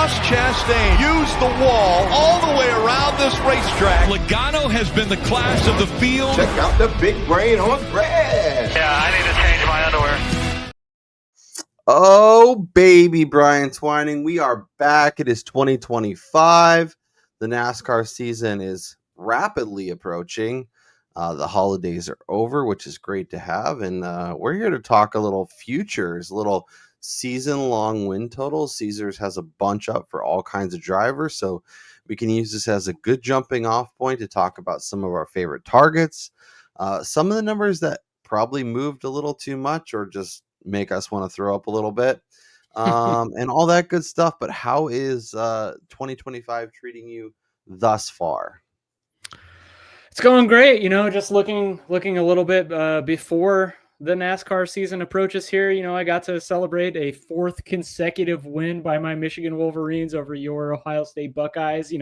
Ross Chastain used the wall all the way around this racetrack. Logano has been the class of the field. Check out the big brain on Brad. Yeah, I need to change my underwear. Oh, baby, Brian Twining. We are back. It is 2025. The NASCAR season is rapidly approaching. The holidays are over, which is great to have. And we're here to talk a little futures, a little season-long win totals. Caesars has a bunch up for all kinds of drivers, so we can use this as a good jumping off point to talk about some of our favorite targets. Some of the numbers that probably moved a little too much or just make us want to throw up a little bit, and all that good stuff. But how is 2025 treating you thus far? It's going great, just looking a little bit before the NASCAR season approaches here. I got to celebrate a fourth consecutive win by my Michigan Wolverines over your Ohio State Buckeyes.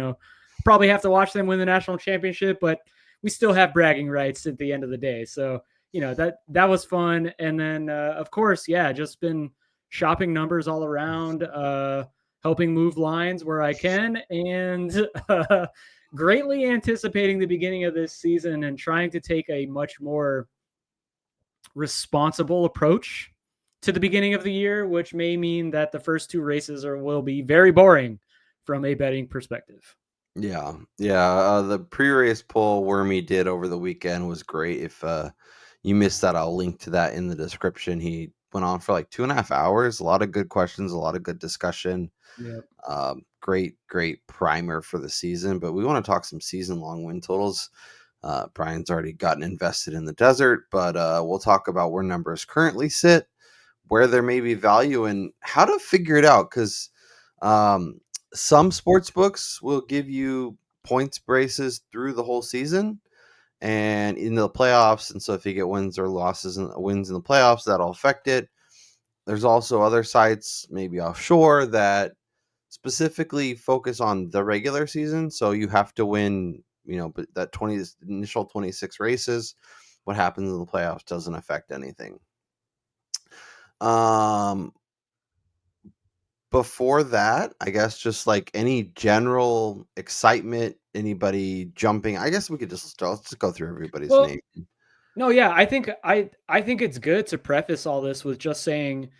Probably have to watch them win the national championship, but we still have bragging rights at the end of the day. So, that was fun. And then, of course, just been shopping numbers all around, helping move lines where I can, and greatly anticipating the beginning of this season and trying to take a much more responsible approach to the beginning of the year, which may mean that the first two races will be very boring from a betting perspective. Yeah. The pre-race poll Wormy did over the weekend was great. If you missed that, I'll link to that in the description. He went on for like 2.5 hours. A lot of good questions, a lot of good discussion. Yep. Great primer for the season, but we want to talk some season-long win totals. Brian's already gotten invested in the desert, but we'll talk about where numbers currently sit, where there may be value, and how to figure it out, because some sports books will give you points braces through the whole season and in the playoffs, and so if you get wins or losses and wins in the playoffs, that'll affect it. There's also other sites, maybe offshore, that specifically focus on the regular season. So you have to win, but that initial 26 races. What happens in the playoffs doesn't affect anything. Before that, I guess just like any general excitement, anybody jumping. I guess we could let's just go through everybody's name. No, yeah, I think it's good to preface all this with just saying,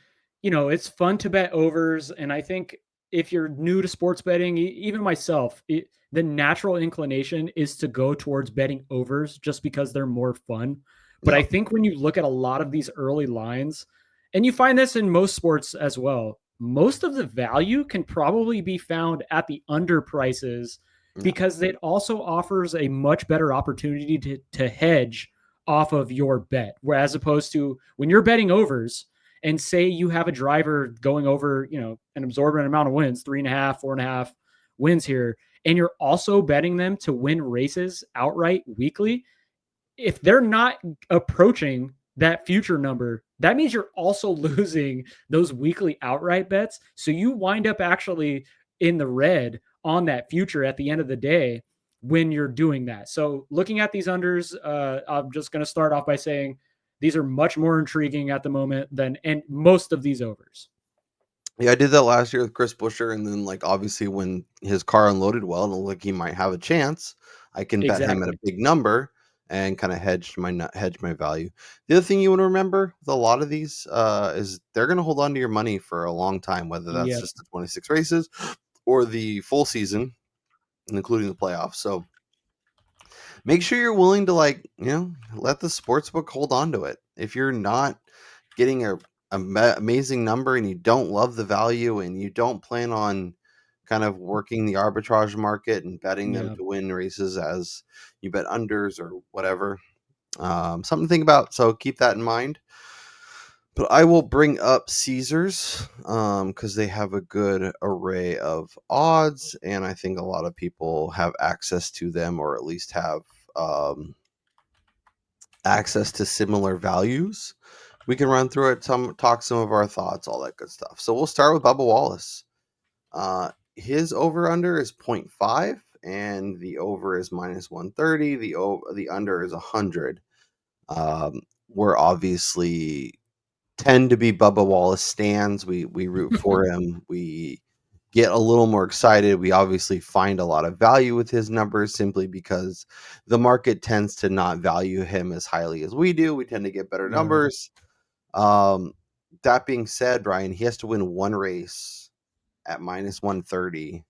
it's fun to bet overs, and I think if you're new to sports betting, even myself, the natural inclination is to go towards betting overs just because they're more fun. But I think when you look at a lot of these early lines, and you find this in most sports as well, most of the value can probably be found at the under prices because it also offers a much better opportunity to hedge off of your bet. Whereas opposed to when you're betting overs, and say you have a driver going over, an absorbent amount of wins, 3.5, 4.5 wins here, and you're also betting them to win races outright weekly. If they're not approaching that future number, that means you're also losing those weekly outright bets. So you wind up actually in the red on that future at the end of the day when you're doing that. So looking at these unders, I'm just going to start off by saying, these are much more intriguing at the moment than most of these overs. Yeah, I did that last year with Chris Buescher, and then obviously when his car unloaded well and it looked like he might have a chance, I can bet him at a big number and kind of hedge my value. The other thing you want to remember with a lot of these is they're going to hold on to your money for a long time, whether that's just the 26 races or the full season, including the playoffs. So make sure you're willing to let the sportsbook hold on to it. If you're not getting a amazing number and you don't love the value and you don't plan on kind of working the arbitrage market and betting them to win races as you bet unders or whatever, something to think about. So keep that in mind. But I will bring up Caesars because they have a good array of odds, and I think a lot of people have access to them, or at least have access to similar values. We can run through it, talk some of our thoughts, all that good stuff. So we'll start with Bubba Wallace. His over-under is 0.5, and the over is minus 130. The under is 100. We're obviously tend to be Bubba Wallace stans. We root for him. We get a little more excited. We obviously find a lot of value with his numbers simply because the market tends to not value him as highly as we do. We tend to get better Yeah. numbers. That being said, Brian, he has to win one race at -130.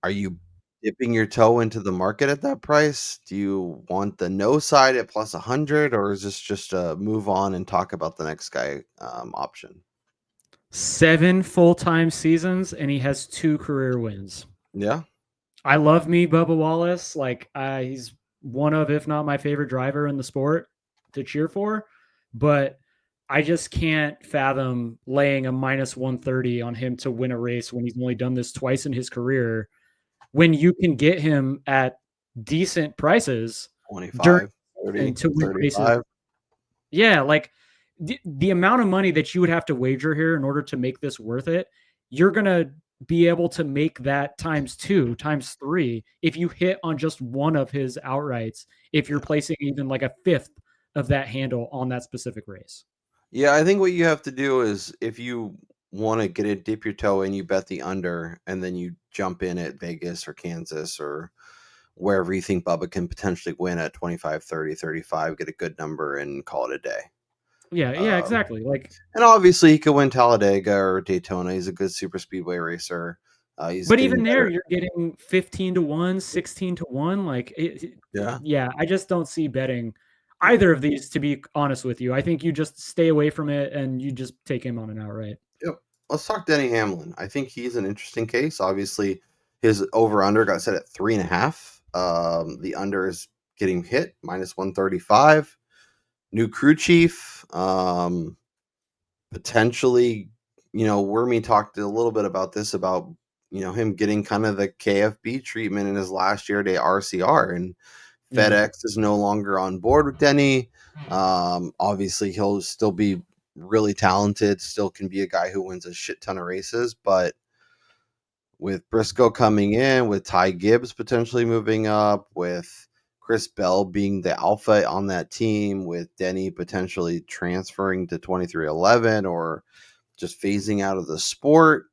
Are you dipping your toe into the market at that price? Do you want the no side at +100, or is this just a move on and talk about the next guy option? 7 full-time seasons, and he has 2 career wins. Yeah. I love me Bubba Wallace. Like, he's one of, if not my favorite driver in the sport to cheer for, but I just can't fathom laying a -130 on him to win a race when he's only done this twice in his career, when you can get him at decent prices during 25, the 30, season to win races. 35. Yeah, like the amount of money that you would have to wager here in order to make this worth it, you're gonna be able to make that times 2, times 3 if you hit on just one of his outrights, if you're placing even like a fifth of that handle on that specific race. Yeah, I think what you have to do is if you want to get it, dip your toe in, you bet the under, and then you jump in at Vegas or Kansas or wherever you think Bubba can potentially win at 25, 30, 35, get a good number and call it a day. Yeah, yeah, Um, exactly. Like, and obviously he could win Talladega or Daytona. He's a good super speedway racer. He's but getting even there, better. you're getting 15 to 1, 16 to 1. Like, Yeah. yeah, I just don't see betting either of these, to be honest with you. I think you just stay away from it and you just take him on an outright. Yep. Let's talk Denny Hamlin. I think he's an interesting case. Obviously, his over under got set at 3.5. The under is getting hit -135. New crew chief. Potentially, Wormy talked a little bit about this about him getting kind of the KFB treatment in his last year at RCR, and Yeah. FedEx is no longer on board with Denny. Obviously, he'll still be really talented, still can be a guy who wins a shit ton of races, but with Briscoe coming in, with Ty Gibbs potentially moving up, with Chris Bell being the alpha on that team, with Denny potentially transferring to 2311 or just phasing out of the sport.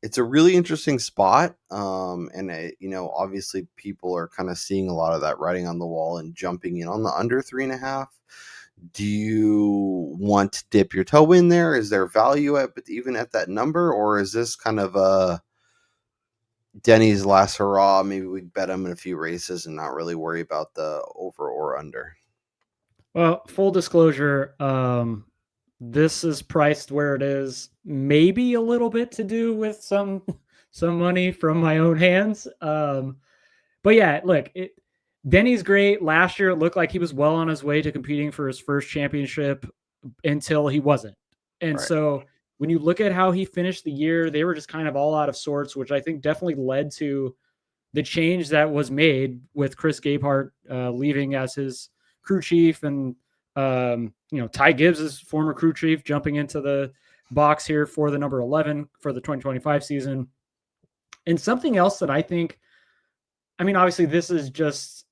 It's a really interesting spot. Obviously people are kind of seeing a lot of that writing on the wall and jumping in on the under 3.5. Do you want to dip your toe in there? Is there value even at that number, or is this kind of a Denny's last hurrah? Maybe we bet him in a few races and not really worry about the over or under. Well, full disclosure, this is priced where it is, maybe a little bit to do with some some money from my own hands. But yeah, look, Denny's great. Last year, it looked like he was well on his way to competing for his first championship until he wasn't. And Right. so when you look at how he finished the year, they were just kind of all out of sorts, which I think definitely led to the change that was made with Chris Gabehart leaving as his crew chief, and Ty Gibbs, his former crew chief, jumping into the box here for the number 11 for the 2025 season. And something else that I think, I mean, obviously this is just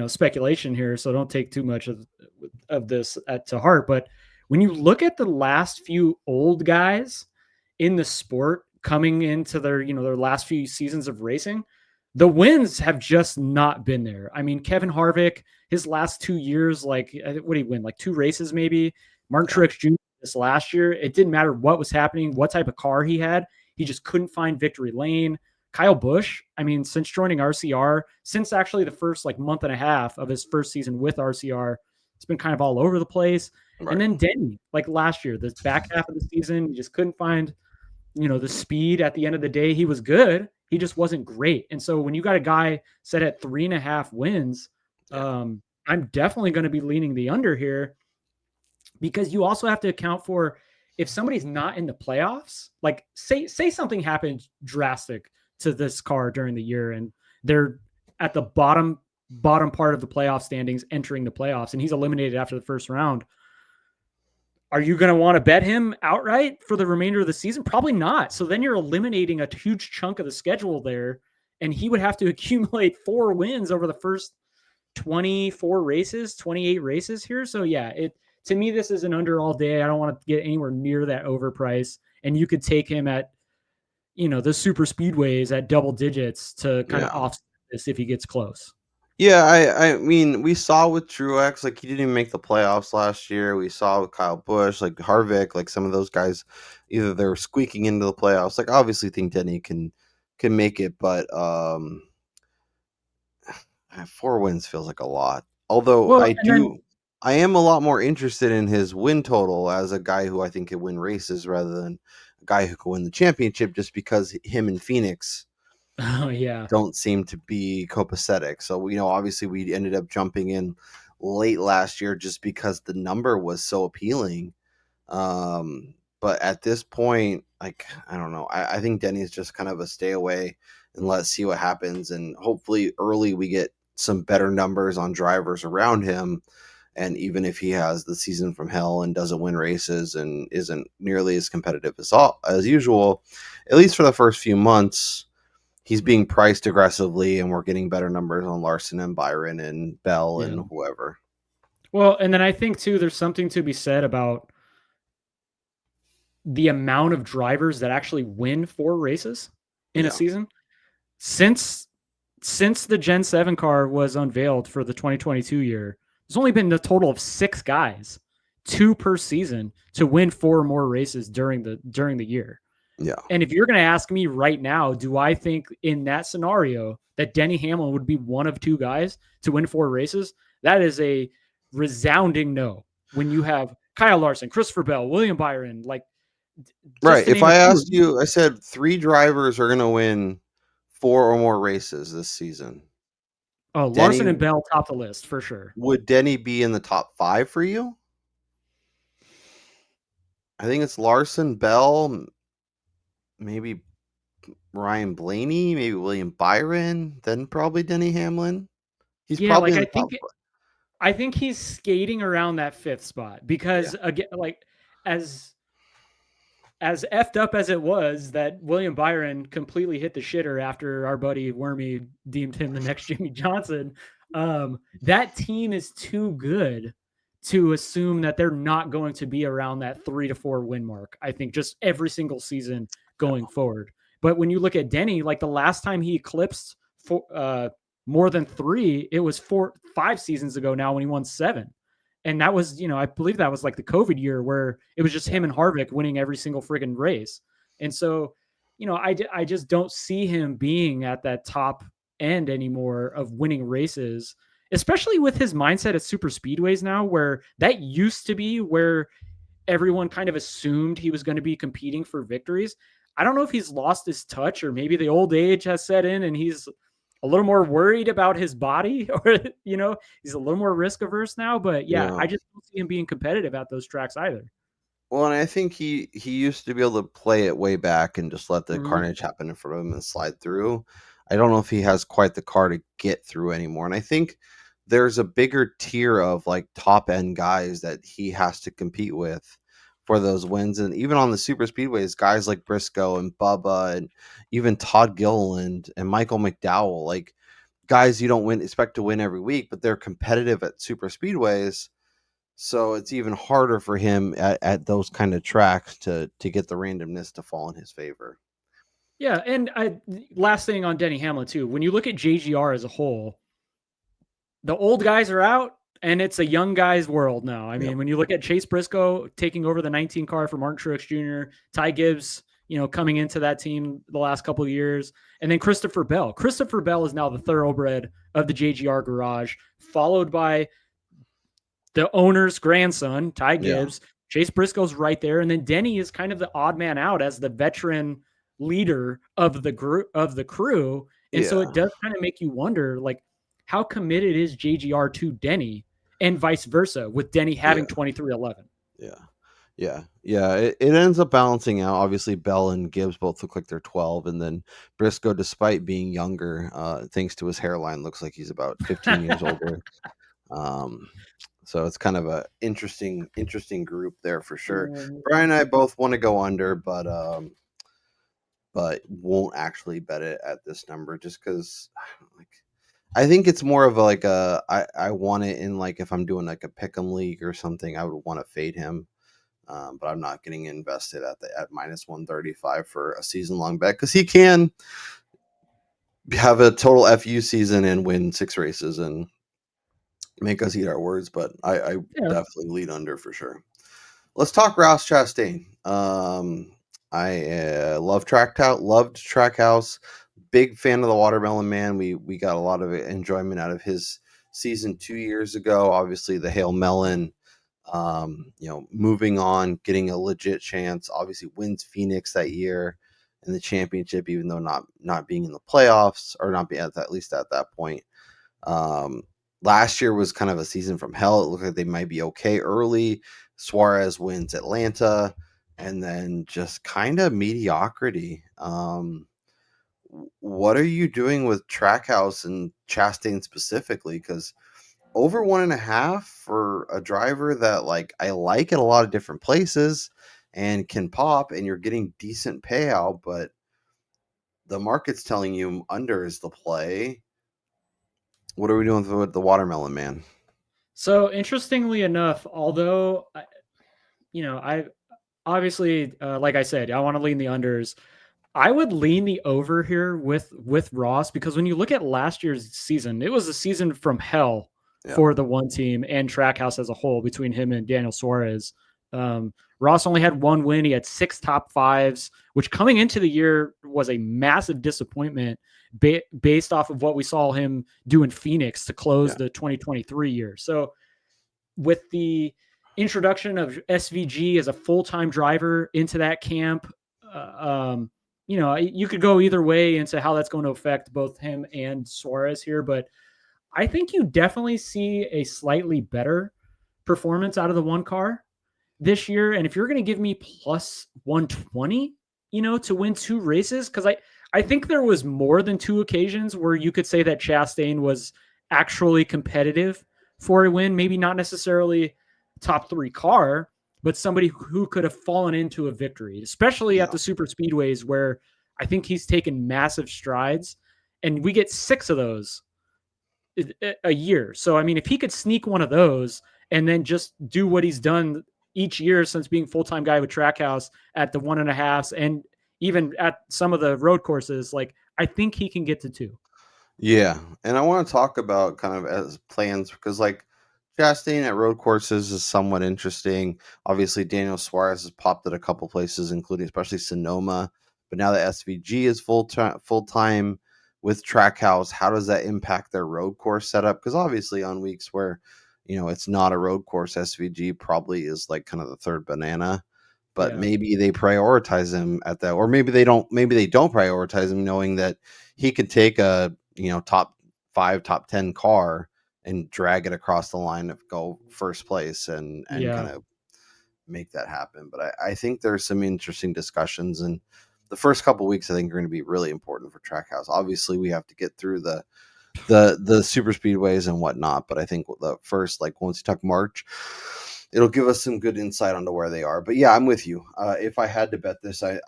speculation here, so don't take too much of this to heart. But when you look at the last few old guys in the sport coming into their last few seasons of racing, the wins have just not been there. I mean, Kevin Harvick, his last 2 years, like, what did he win? Like 2 races, maybe. Martin Truex Jr. this last year, it didn't matter what was happening, what type of car he had. He just couldn't find victory lane. Kyle Busch, I mean, since joining RCR, since actually the first like month and a half of his first season with RCR, it's been kind of all over the place. Right. And then Denny, like last year, this back half of the season, he just couldn't find the speed. At the end of the day, he was good. He just wasn't great. And so when you got a guy set at 3.5 wins, I'm definitely going to be leaning the under here, because you also have to account for if somebody's not in the playoffs, like say something happens drastic to this car during the year and they're at the bottom part of the playoff standings entering the playoffs and he's eliminated after the first round. Are you going to want to bet him outright for the remainder of the season? Probably not. So then you're eliminating a huge chunk of the schedule there, and he would have to accumulate 4 wins over the first 24 races, 28 races here. So yeah, to me, this is an under all day. I don't want to get anywhere near that overprice. And you could take him at the super speedways at double digits to kind of Yeah. offset this if he gets close. Yeah, I mean, we saw with Truex, like he didn't even make the playoffs last year. We saw with Kyle Busch, like Harvick, like some of those guys, either they're squeaking into the playoffs. Like obviously, think Denny can make it, but 4 wins feels like a lot. Although Well, and then I am a lot more interested in his win total as a guy who I think can win races rather than a guy who can win the championship, just because him and Phoenix oh yeah, don't seem to be copacetic. So, obviously we ended up jumping in late last year just because the number was so appealing. But at this point, like, I don't know. I think Denny's just kind of a stay away and let's see what happens. And hopefully early we get some better numbers on drivers around him. And even if he has the season from hell and doesn't win races and isn't nearly as competitive as usual, at least for the first few months, he's being priced aggressively, and we're getting better numbers on Larson and Byron and Bell yeah. and whoever. Well, and then I think too, there's something to be said about the amount of drivers that actually win 4 races in a Yeah, season since the Gen 7 car was unveiled for the 2022 year. There's only been a total of 6 guys, 2 per season, to win 4 or more races during the year. yeah, And if you're going to ask me right now, do I think in that scenario that Denny Hamlin would be one of 2 guys to win 4 races? That is a resounding no. When you have Kyle Larson, Christopher Bell, William Byron, like just right. to If name a I few. asked you, I said 3 drivers are going to win 4 or more races this season. Oh, Denny Larson and Bell top the list for sure. Would Denny be in the top 5 for you? I think it's Larson, Bell, maybe Ryan Blaney, maybe William Byron, then probably Denny Hamlin. He's Yeah, probably like in I the top. think I think he's skating around that 5th spot Yeah, because again, like as as effed up as it was that William Byron completely hit the shitter after our buddy Wormy deemed him the next Jimmy Johnson. That team is too good to assume that they're not going to be around that 3 to 4 win mark. I think just every single season going forward. But when you look at Denny, like the last time he eclipsed more than 3, it was 5 seasons ago now when he won 7. And that was, I believe that was like the COVID year where it was just him and Harvick winning every single friggin' race. And so, I just don't see him being at that top end anymore of winning races, especially with his mindset at super speedways now, where that used to be where everyone kind of assumed he was going to be competing for victories. I don't know if he's lost his touch or maybe the old age has set in and he's a little more worried about his body or, he's a little more risk averse now. But yeah, yeah. I just don't see him being competitive at those tracks either. Well, and I think he used to be able to play it way back and just let the Mhm. carnage happen in front of him and slide through. I don't know if he has quite the car to get through anymore. And I think there's a bigger tier of like top end guys that he has to compete with for those wins. And even on the super speedways, guys like Briscoe and Bubba and even Todd Gilliland and Michael McDowell, like guys you don't expect to win every week, but they're competitive at super speedways, so it's even harder for him at those kind of tracks to get the randomness to fall in his favor. Yeah. And last thing on Denny Hamlin too, when you look at JGR as a whole, the old guys are out and it's a young guy's world now. I Yep. mean, when you look at Chase Briscoe taking over the 19 car for Martin Truex Jr., Ty Gibbs, coming into that team the last couple of years, and then Christopher Bell. Christopher Bell is now the thoroughbred of the JGR garage, followed by the owner's grandson, Ty Yeah. Gibbs. Chase Briscoe's right there, and then Denny is kind of the odd man out as the veteran leader of the crew, and so Yeah. it does kind of make you wonder, like, how committed is JGR to Denny, and vice versa, with Denny Yeah. having 2311. Yeah. Yeah. Yeah. It ends up balancing out. Obviously, Bell and Gibbs both look like they're 12. And then Briscoe, despite being younger, thanks to his hairline, looks like he's about 15 years older. Um, so it's kind of a interesting group there for sure. Brian and I both want to go under, but won't actually bet it at this number just because like I think it's more of a, like I want it in, like if I'm doing like a pick'em league or something, I would want to fade him. But I'm not getting invested at minus 135 for a season long bet because he can have a total FU season and win 6 races and make us eat our words. But I definitely lead under for sure. Let's talk Rouse Chastain. I loved Trackhouse. Big fan of the Watermelon Man. We got a lot of enjoyment out of his season 2 years ago. Obviously, the Hail Melon. Moving on, getting a legit chance. Obviously, wins Phoenix that year in the championship, even though not being in the playoffs or not being at least at that point. Last year was kind of a season from hell. It looked like they might be okay early. Suarez wins Atlanta, and then just kind of mediocrity. What are you doing with Trackhouse and Chastain specifically? Because over 1.5 for a driver that I like at a lot of different places and can pop, and you're getting decent payout, but the market's telling you under is the play. What are we doing with the Watermelon Man? So interestingly enough, although I obviously, like I said, I want to lean the unders. I would lean the over here with Ross because when you look at last year's season, it was a season from hell for the one team and Trackhouse as a whole between him and Daniel Suarez. Ross only had 1 win. He had 6 top 5s, which coming into the year was a massive disappointment based off of what we saw him do in Phoenix to close the 2023 year. So with the introduction of SVG as a full-time driver into that camp, you could go either way into how that's going to affect both him and Suarez here, but I think you definitely see a slightly better performance out of the one car this year. And if you're going to give me plus 120, to win 2 races, because I think there was more than 2 occasions where you could say that Chastain was actually competitive for a win, maybe not necessarily top 3 car, but somebody who could have fallen into a victory, especially at the super speedways where I think he's taken massive strides, and we get 6 of those a year. So, I mean, if he could sneak one of those and then just do what he's done each year since being full-time guy with Trackhouse at the 1.5s and even at some of the road courses, I think he can get to 2. Yeah, and I want to talk about kind of as plans because Chastain at road courses is somewhat interesting. Obviously, Daniel Suarez has popped at a couple places, including especially Sonoma. But now that SVG is full time with Trackhouse, how does that impact their road course setup? Because obviously, on weeks where it's not a road course, SVG probably is kind of the third banana. But maybe they prioritize him at that, or maybe they don't. Maybe they don't prioritize him, knowing that he could take a top 5, top 10 car and drag it across the line of go first place and kind of make that happen. But I think there's some interesting discussions, and the first couple of weeks I think are going to be really important for Trackhouse. Obviously, we have to get through the super speedways and whatnot, but I think the first, once you talk March, it'll give us some good insight onto where they are. But yeah, I'm with you. If I had to bet this, I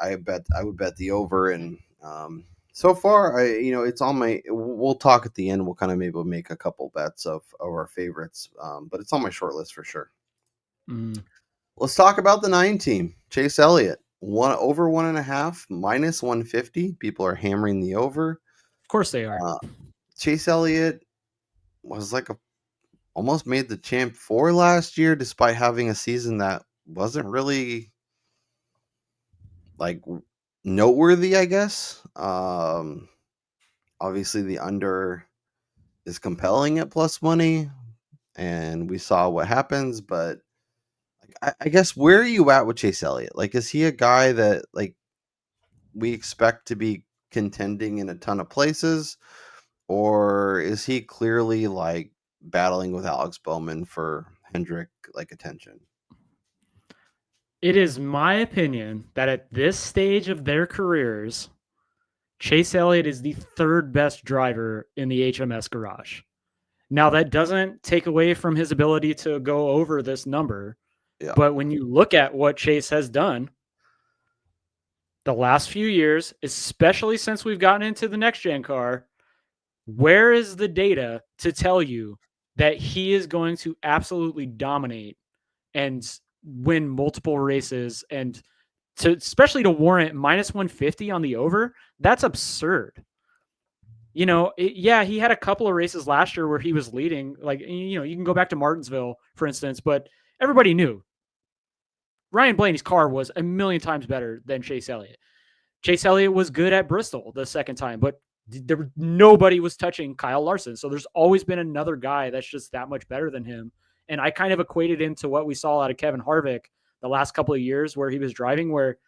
would bet the over. And so far, it's on my. We'll talk at the end. We'll kind of maybe make a couple bets of our favorites, but it's on my short list for sure. Let's talk about the 9 team. Chase Elliott, over 1.5 minus 150. People are hammering the over. Of course they are. Chase Elliott was almost made the champ 4 last year, despite having a season that wasn't really noteworthy, I guess. Obviously the under is compelling at plus money, and we saw what happens, but I guess where are you at with Chase Elliott? Is he a guy that we expect to be contending in a ton of places, or is he clearly battling with Alex Bowman for Hendrick attention? It is my opinion that at this stage of their careers, Chase Elliott is the 3rd best driver in the HMS garage. Now, that doesn't take away from his ability to go over this number. Yeah. But when you look at what Chase has done the last few years, especially since we've gotten into the next gen car, where is the data to tell you that he is going to absolutely dominate and win multiple races, and especially to warrant minus 150 on the over, that's absurd. He had a couple of races last year where he was leading. Like, you can go back to Martinsville, for instance, but everybody knew Ryan Blaney's car was a million times better than Chase Elliott. Chase Elliott was good at Bristol the second time, but nobody was touching Kyle Larson. So there's always been another guy that's just that much better than him. And I kind of equated him to what we saw out of Kevin Harvick the last couple of years where he was driving, where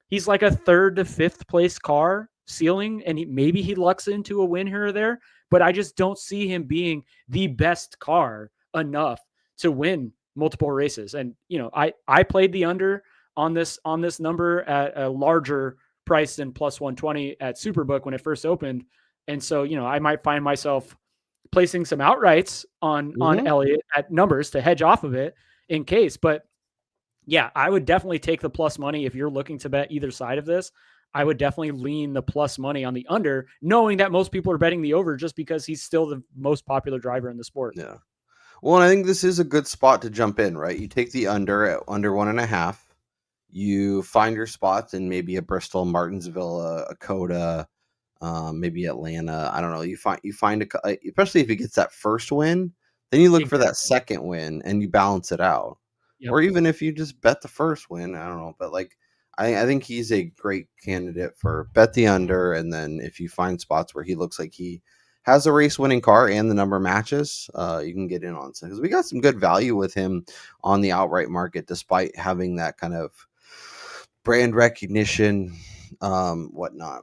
he's like a third to fifth place car ceiling, and maybe he lucks into a win here or there, but I just don't see him being the best car enough to win multiple races. And I played the under on this number at a larger price than plus 120 at Superbook when it first opened, and so I might find myself placing some outrights on Elliott at numbers to hedge off of it in case. But yeah, I would definitely take the plus money if you're looking to bet either side of this. I would definitely lean the plus money on the under, knowing that most people are betting the over just because he's still the most popular driver in the sport. Yeah. Well, and I think this is a good spot to jump in, right? You take the under at under 1.5. You find your spots in maybe a Bristol, Martinsville, a Coda, maybe Atlanta. I don't know. You find especially if he gets that first win, then you look for that second win and you balance it out. Yep. Or even if you just bet the first win, I don't know. But like, I think he's a great candidate for bet the under, and then if you find spots where he looks like he has a race winning car and the number matches, you can get in on some, because we got some good value with him on the outright market, despite having that kind of brand recognition, whatnot.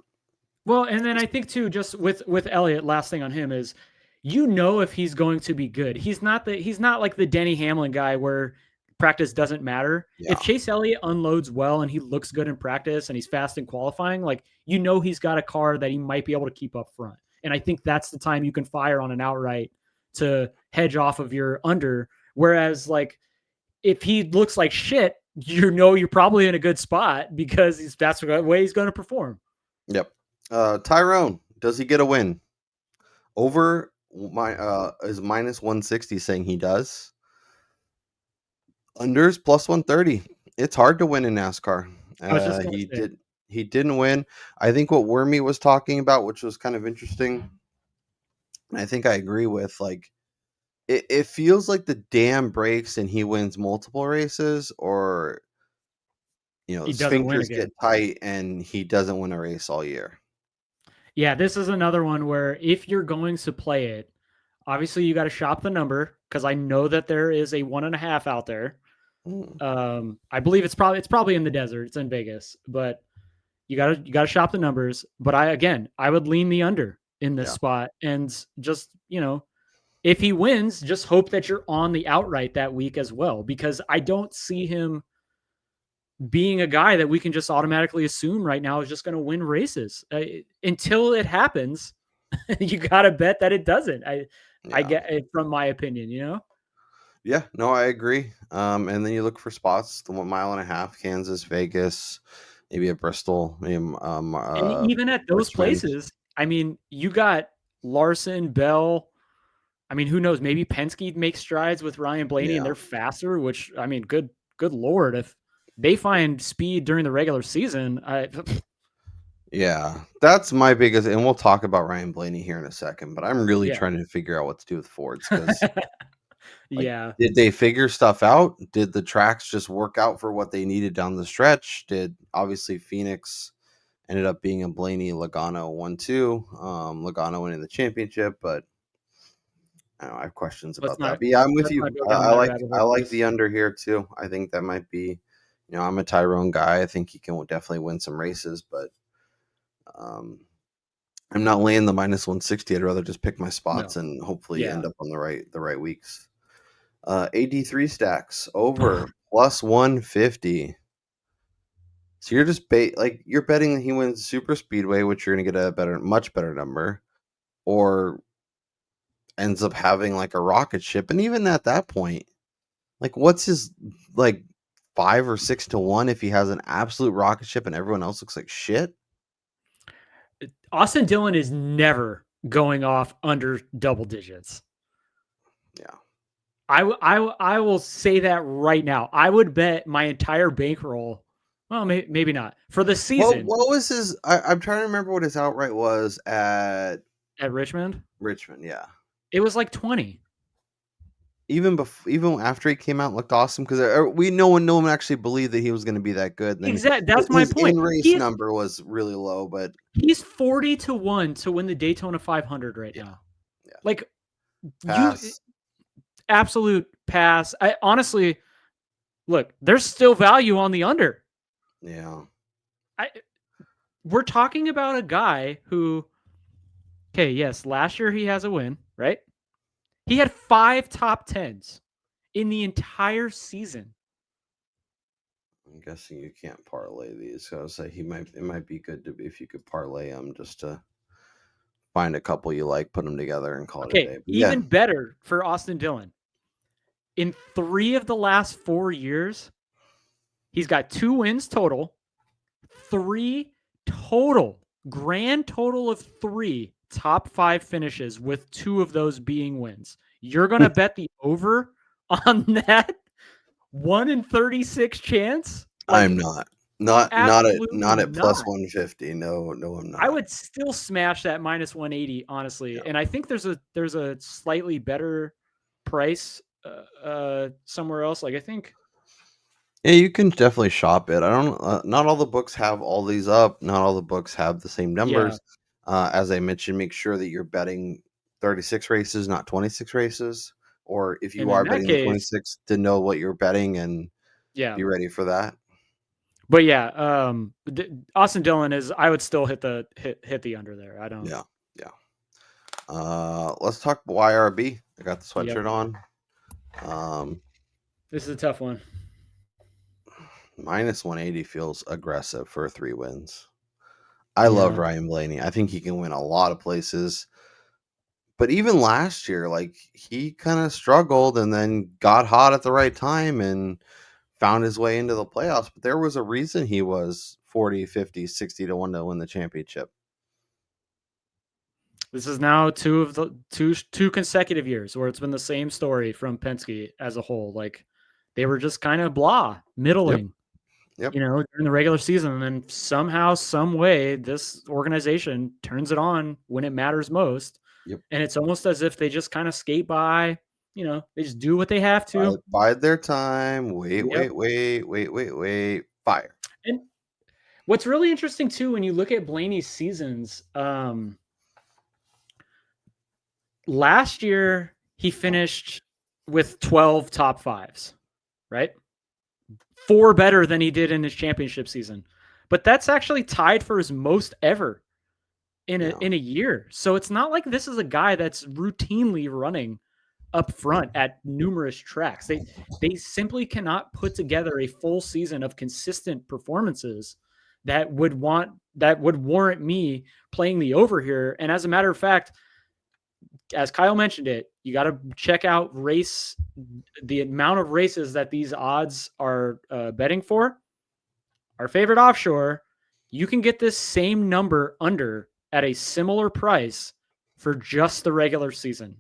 Well, and then I think too, just with Elliott, last thing on him is, if he's going to be good. He's not like the Denny Hamlin guy where practice doesn't matter. Yeah. If Chase Elliott unloads well and he looks good in practice and he's fast in qualifying, like, he's got a car that he might be able to keep up front. And I think that's the time you can fire on an outright to hedge off of your under. Whereas, like, if he looks like shit, you're probably in a good spot because that's the way he's going to perform. Yep. Tyrone, does he get a win? Over is minus 160 saying he does. Unders plus 130. It's hard to win in NASCAR. He didn't win. I think what Wormy was talking about, which was kind of interesting, and I think I agree with, like, it feels like the dam breaks and he wins multiple races, or he sphincters get tight and he doesn't win a race all year. Yeah, this is another one where if you're going to play it, obviously you got to shop the number, because I know that there is a 1.5 out there. I believe it's probably in the desert. It's in Vegas, but you gotta shop the numbers. But I would lean the under in this spot, and just if he wins, just hope that you're on the outright that week as well, because I don't see him being a guy that we can just automatically assume right now is just going to win races. Until it happens, you got to bet that it doesn't. I get it from my opinion, Yeah, no, I agree. And then you look for spots, the 1.5 miles, Kansas, Vegas, maybe at Bristol, maybe, and even at those places, I mean, you got Larson, Bell. I mean, who knows? Maybe Penske makes strides with Ryan Blaney and they're faster, which, I mean, good Lord, if they find speed during the regular season, yeah, that's my biggest, and we'll talk about Ryan Blaney here in a second, but I'm really trying to figure out what to do with Fords, because did they figure stuff out? Did the tracks just work out for what they needed down the stretch? Obviously Phoenix ended up being a Blaney Logano 1-2, Logano winning the championship, but I have questions about that. But yeah, I'm with you. I like the under here too. I think that might be, I'm a Tyrone guy. I think he can definitely win some races, but I'm not laying the minus 160. I'd rather just pick my spots and hopefully end up on the right weeks. AD3 stacks over plus 150. So you're just you're betting that he wins super speedway, which you're gonna get a much better number, or ends up having like a rocket ship. And even at that point, like, what's his, like, 5 or 6 to 1 if he has an absolute rocket ship and everyone else looks like shit? Austin Dillon is never going off under double digits. Yeah. I will say that right now. I would bet my entire bankroll. Well, maybe not for the season What was his? I'm trying to remember what his outright was at at Richmond. Richmond. Yeah, It was like 20. even after he came out and looked awesome, because no one actually believed that he was going to be that good. And then Exactly. That's my his point. in race number was really low, but He's 40-1 to win the Daytona 500 right now. Yeah. Like pass. absolute pass. I honestly look. There's still value on the under. Yeah. We're talking about a guy who, okay, yes, last year he has a win, right? He had 5 top 10s in the entire season. I'm guessing you can't parlay these. So I was say it might be good to be if you could parlay them just to find a couple you like, put them together, and call it a day. But even better for Austin Dillon. In 3 of the last 4 years, he's got 2 wins total, 3 total, grand total of 3 top 5 finishes, with 2 of those being wins. You're going to bet the over on that 1 in 36 chance? Like, I'm not at plus 150. No, I'm not. I would still smash that minus 180, honestly. Yeah. And I think there's a slightly better price somewhere else. Like, I think. Yeah, you can definitely shop it. I don't. Not all the books have all these up. Not all the books have the same numbers. Yeah. As I mentioned, make sure that you're betting 36 races, not 26 races. Or if you are betting the 26, to know what you're betting and be ready for that. But yeah, Austin Dillon is. I would still hit the under there. I don't. Yeah. Let's talk YRB. I got the sweatshirt on. This is a tough one. Minus 180 feels aggressive for 3 wins. I love Ryan Blaney. I think he can win a lot of places. But even last year, like, he kind of struggled and then got hot at the right time and found his way into the playoffs. But there was a reason he was 40, 50, 60-1 to win the championship. This is now two consecutive years where it's been the same story from Penske as a whole. Like, they were just kind of middling. Yep. During the regular season, and then somehow, some way, this organization turns it on when it matters most. Yep. And it's almost as if they just kind of skate by. They just do what they have to. Bide their time. Wait. Fire. And what's really interesting too, when you look at Blaney's seasons, last year he finished with 12 top 5s, right? 4 better than he did in his championship season, but that's actually tied for his most ever in a year. So it's not like this is a guy that's routinely running up front at numerous tracks. They simply cannot put together a full season of consistent performances that would warrant me playing the over here. And as a matter of fact, as Kyle mentioned it, you got to check out the amount of races that these odds are betting for. Our favorite offshore, you can get this same number under at a similar price for just the regular season.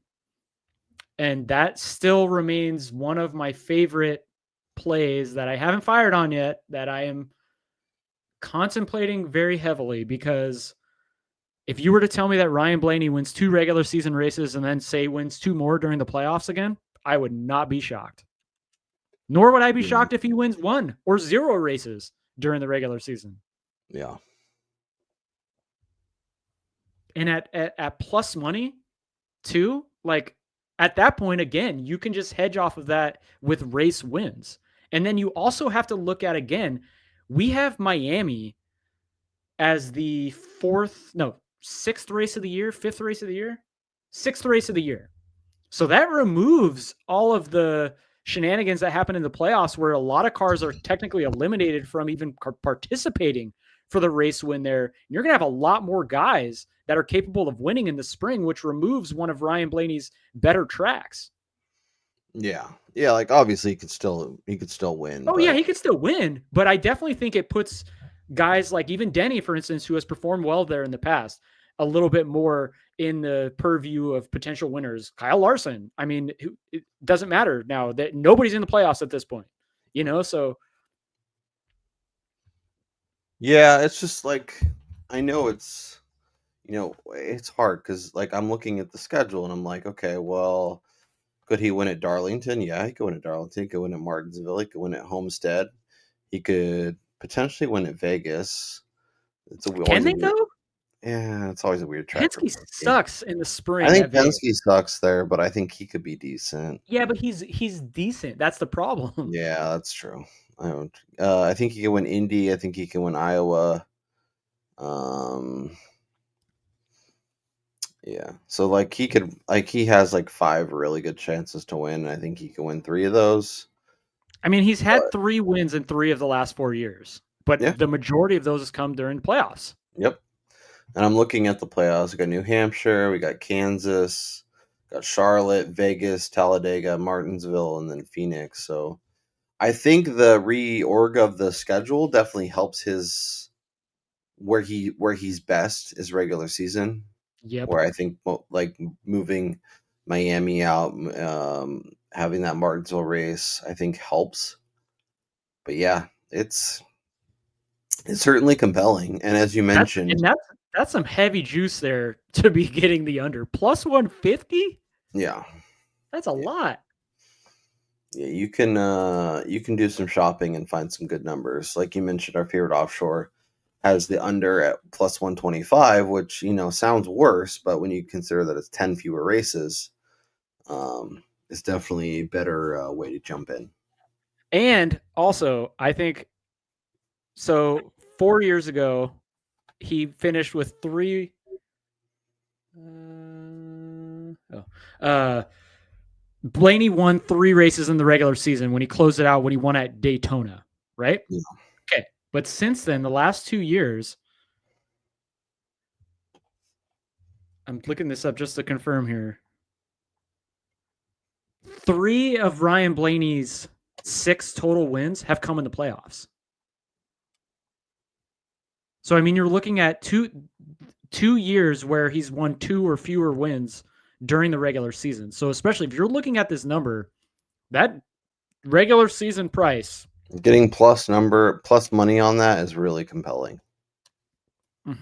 And that still remains one of my favorite plays that I haven't fired on yet, that I am contemplating very heavily, because if you were to tell me that Ryan Blaney wins 2 regular season races and then say wins 2 more during the playoffs again, I would not be shocked. Nor would I be shocked if he wins 1 or 0 races during the regular season. Yeah. And at plus money too, like, at that point, again, you can just hedge off of that with race wins. And then you also have to look at, again, we have Miami as the 6th race of the year, 5th race of the year, 6th race of the year. So that removes all of the shenanigans that happen in the playoffs, where a lot of cars are technically eliminated from even participating for the race win there. You're going to have a lot more guys that are capable of winning in the spring, which removes one of Ryan Blaney's better tracks. Yeah. Like, obviously he could still win. Oh, yeah, he could still win. But I definitely think it puts guys like even Denny, for instance, who has performed well there in the past, a little bit more in the purview of potential winners. Kyle Larson. I mean, it doesn't matter now that nobody's in the playoffs at this point, so. Yeah, it's just like, I know it's hard because like I'm looking at the schedule and I'm like, okay, well, could he win at Darlington? Yeah, he could win at Darlington. He could win at Martinsville. He could win at Homestead. He could potentially win at Vegas. It's Can always a they weird. though? Yeah, it's always a weird track for Penske Penske. sucks in the spring. I think At Vegas. Penske sucks there, but I think he could be decent. Yeah, but he's decent. That's the problem. Yeah, that's true. I think he can win Indy. I think he can win Iowa. Yeah. So like he has like 5 really good chances to win. And I think he can win 3 of those. I mean, he's had 3 wins in 3 of the last 4 years, but Yeah. the majority of those has come during the playoffs. Yep. And I'm looking at the playoffs. We got New Hampshire, we got Kansas, got Charlotte, Vegas, Talladega, Martinsville, and then Phoenix. So I think the reorg of the schedule definitely helps his where he's best is regular season. Yep. Where I think like moving Miami out, having that Martinsville race, I think helps. But yeah, it's certainly compelling. And as you mentioned, That's some heavy juice there to be getting the under. Plus 150? yeah. That's a lot. Yeah, you can do some shopping and find some good numbers. Like you mentioned, our favorite offshore has the under at plus 125, which sounds worse, but when you consider that it's 10 fewer races, it's definitely a better way to jump in. And also, I think so 4 years ago, he finished with 3 Blaney won 3 races in the regular season when he closed it out when he won at Daytona, right? Yeah. Okay. But since then, the last 2 years, I'm looking this up just to confirm here. 3 of Ryan Blaney's 6 total wins have come in the playoffs. So, I mean, you're looking at two years where he's won 2 or fewer wins during the regular season. So, especially if you're looking at this number, that regular season price, getting plus money on that is really compelling. Yeah.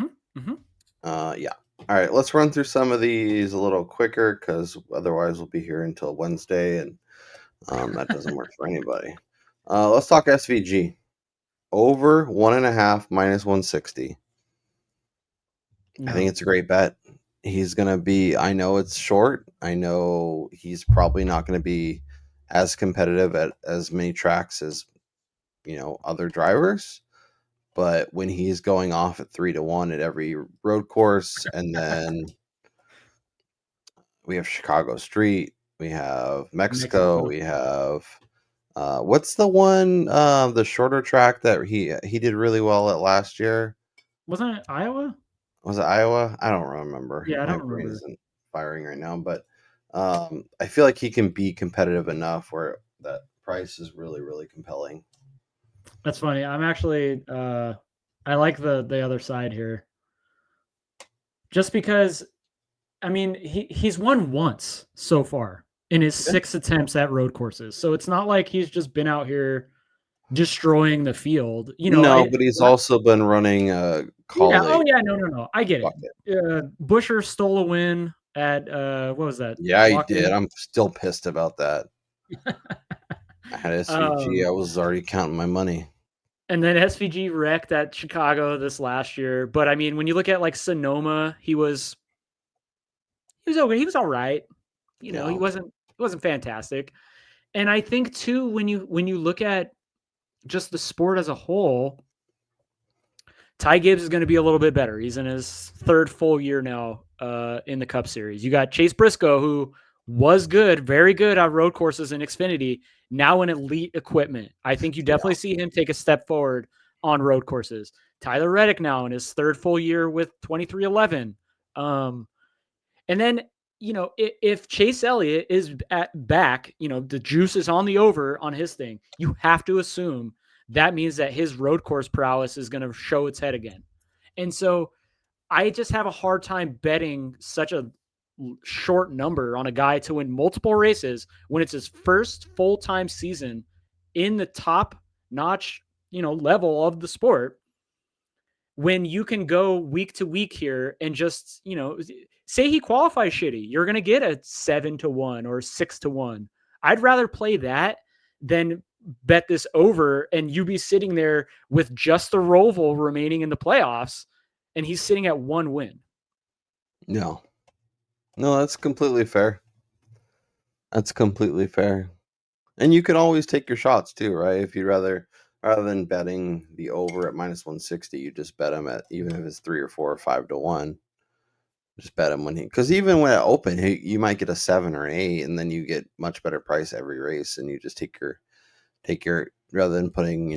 All right, let's run through some of these a little quicker because otherwise we'll be here until Wednesday, and that doesn't work for anybody. Let's talk SVG. Over 1.5 minus 160. No. I think it's a great bet. He's gonna be. I know it's short. I know he's probably not going to be as competitive at as many tracks as other drivers. But when he's going off at 3-1 at every road course, and then we have Chicago Street, we have Mexico. We have what's the one the shorter track that he did really well at last year? Wasn't it Iowa? Was it Iowa? I don't remember. Yeah, I My don't brain remember. isn't firing right now, but I feel like he can be competitive enough where that price is really, really compelling. That's funny. I'm actually I like the other side here. Just because I mean, he's won once so far in his 6 attempts at road courses. So it's not like he's just been out here destroying the field. But he's also been running Collie. Yeah. Oh yeah, no. I get it. Busher stole a win at what was that? Yeah, he did. I'm still pissed about that. I had SVG. I was already counting my money. And then SVG wrecked at Chicago this last year. But I mean, when you look at like Sonoma, he was okay. He was all right. He wasn't fantastic. And I think too, when you look at just the sport as a whole, Ty Gibbs is going to be a little bit better. He's in his 3rd full year now in the Cup Series. You got Chase Briscoe, who was good, very good on road courses in Xfinity, now in elite equipment. I think you definitely see him take a step forward on road courses. Tyler Reddick now in his 3rd full year with 2311. And then, if Chase Elliott is back, the juice is on the over on his thing, you have to assume that means that his road course prowess is going to show its head again. And so I just have a hard time betting such a short number on a guy to win multiple races when it's his first full-time season in the top notch, level of the sport. When you can go week to week here and just, say he qualifies shitty, you're going to get a 7-1 or 6-1. I'd rather play that than bet this over and you be sitting there with just the Roval remaining in the playoffs and he's sitting at 1 win. No, that's completely fair. That's completely fair. And you can always take your shots too, right? If you'd rather than betting the over at -160, you just bet him at, even if it's 3 or 4 or 5-1. Just bet him because even when it open, you might get a 7 or an 8, and then you get much better price every race, and you just take your rather than putting,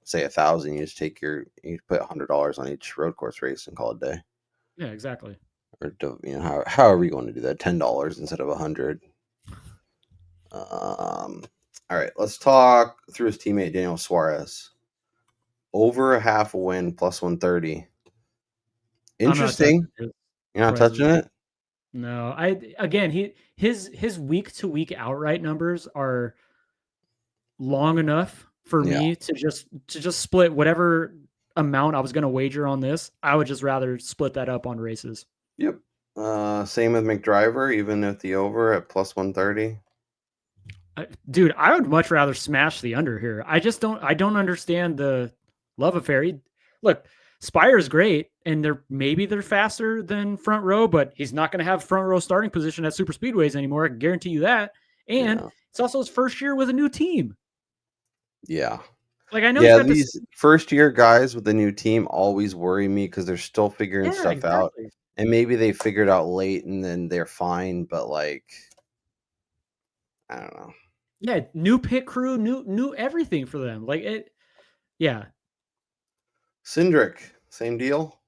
say 1,000, you just you put $100 on each road course race and call it a day. Yeah, exactly. Or however you want to do that, $10 instead of 100. All right, let's talk through his teammate Daniel Suarez. Over a half a win, +130. Interesting. You're not touching it? No, his week to week outright numbers are long enough for me to just split whatever amount I was going to wager on this. I would just rather split that up on races. Yep. Same with McDriver, even at the over at +130. Dude, I would much rather smash the under here. I don't understand the love affair. Look, Spire's great, and they're faster than front row, but he's not going to have front row starting position at super speedways anymore. I can guarantee you that. And it's also his first year with a new team. Yeah. Like, I know these first year guys with a new team always worry me because they're still figuring stuff out. And maybe they figured out late and then they're fine, but like, I don't know. Yeah, new pit crew, new everything for them. Like it, yeah. Cindric, same deal.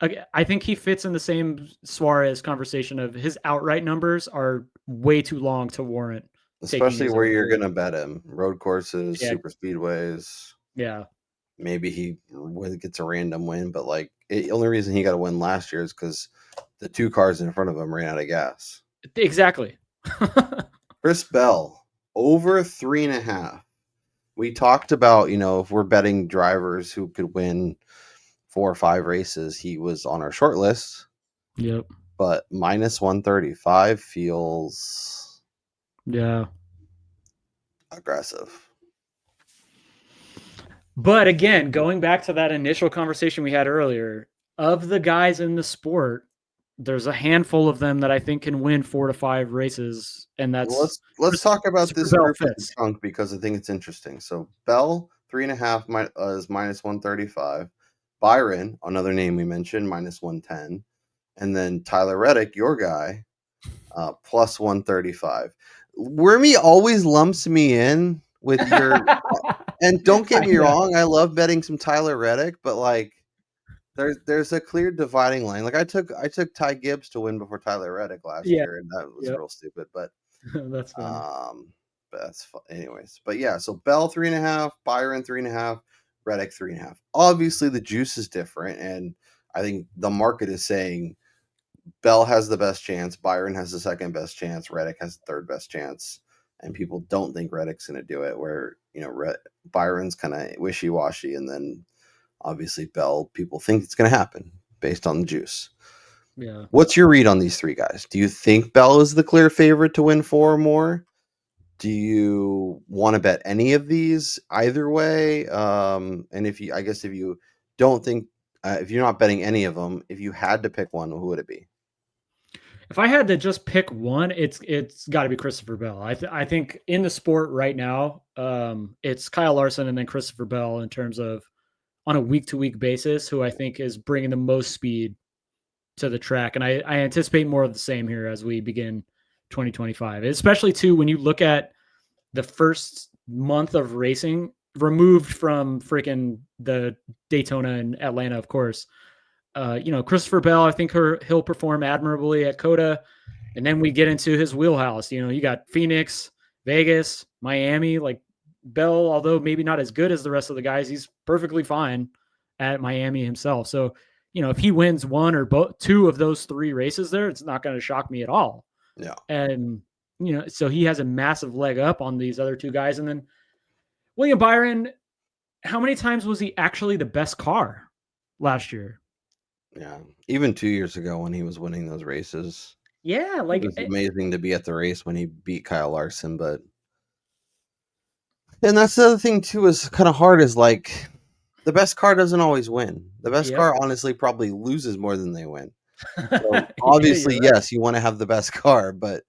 I think he fits in the same Suarez conversation of his outright numbers are way too long to warrant. Especially where you're going to bet him. Road courses, super speedways. Yeah. Maybe he gets a random win, but like the only reason he got a win last year is because the 2 cars in front of him ran out of gas. Exactly. Chris Bell, over 3.5. We talked about, if we're betting drivers who could win 4 or 5 races, he was on our short list. Yep. But -135 feels aggressive. But again, going back to that initial conversation we had earlier, of the guys in the sport, there's a handful of them that I think can win 4 to 5 races, and that's let's talk about this group chunk because I think it's interesting. So Bell 3.5 is -135. Byron, another name we mentioned, -110, and then Tyler Reddick, your guy, +135. Wormy always lumps me in with your, and don't get me wrong, I love betting some Tyler Reddick, but like. There's a clear dividing line. Like I took Ty Gibbs to win before Tyler Reddick last year, and that was real stupid. But that's funny. But that's fun. Anyways. But yeah, so Bell 3.5, Byron 3.5, Reddick 3.5. Obviously, the juice is different, and I think the market is saying Bell has the best chance, Byron has the second best chance, Reddick has the third best chance, and people don't think Reddick's going to do it. Where Byron's kind of wishy washy, and then. Obviously, Bell, people think it's going to happen based on the juice. Yeah. What's your read on these 3 guys? Do you think Bell is the clear favorite to win 4 or more? Do you want to bet any of these either way? And if you don't think, if you're not betting any of them, if you had to pick one, who would it be? If I had to just pick one, it's got to be Christopher Bell. I think in the sport right now, it's Kyle Larson and then Christopher Bell in terms of on a week-to-week basis, who I think is bringing the most speed to the track. And I anticipate more of the same here as we begin 2025, especially too, when you look at the first month of racing removed from freaking the Daytona and Atlanta, of course. Christopher Bell, I think he'll perform admirably at COTA. And then we get into his wheelhouse. You got Phoenix, Vegas, Miami, like Bell, although maybe not as good as the rest of the guys, he's perfectly fine at Miami himself. So if he wins one or both, two of those 3 races there, it's not going to shock me at all. Yeah. And, so he has a massive leg up on these other 2 guys. And then William Byron, how many times was he actually the best car last year? Yeah. Even 2 years ago when he was winning those races, Yeah, it was amazing to be at the race when he beat Kyle Larson. And that's the other thing too is kind of hard is like the best car doesn't always win. The best Yep. car honestly probably loses more than they win. So Yeah, obviously, you're right. yes, you want to have the best car, but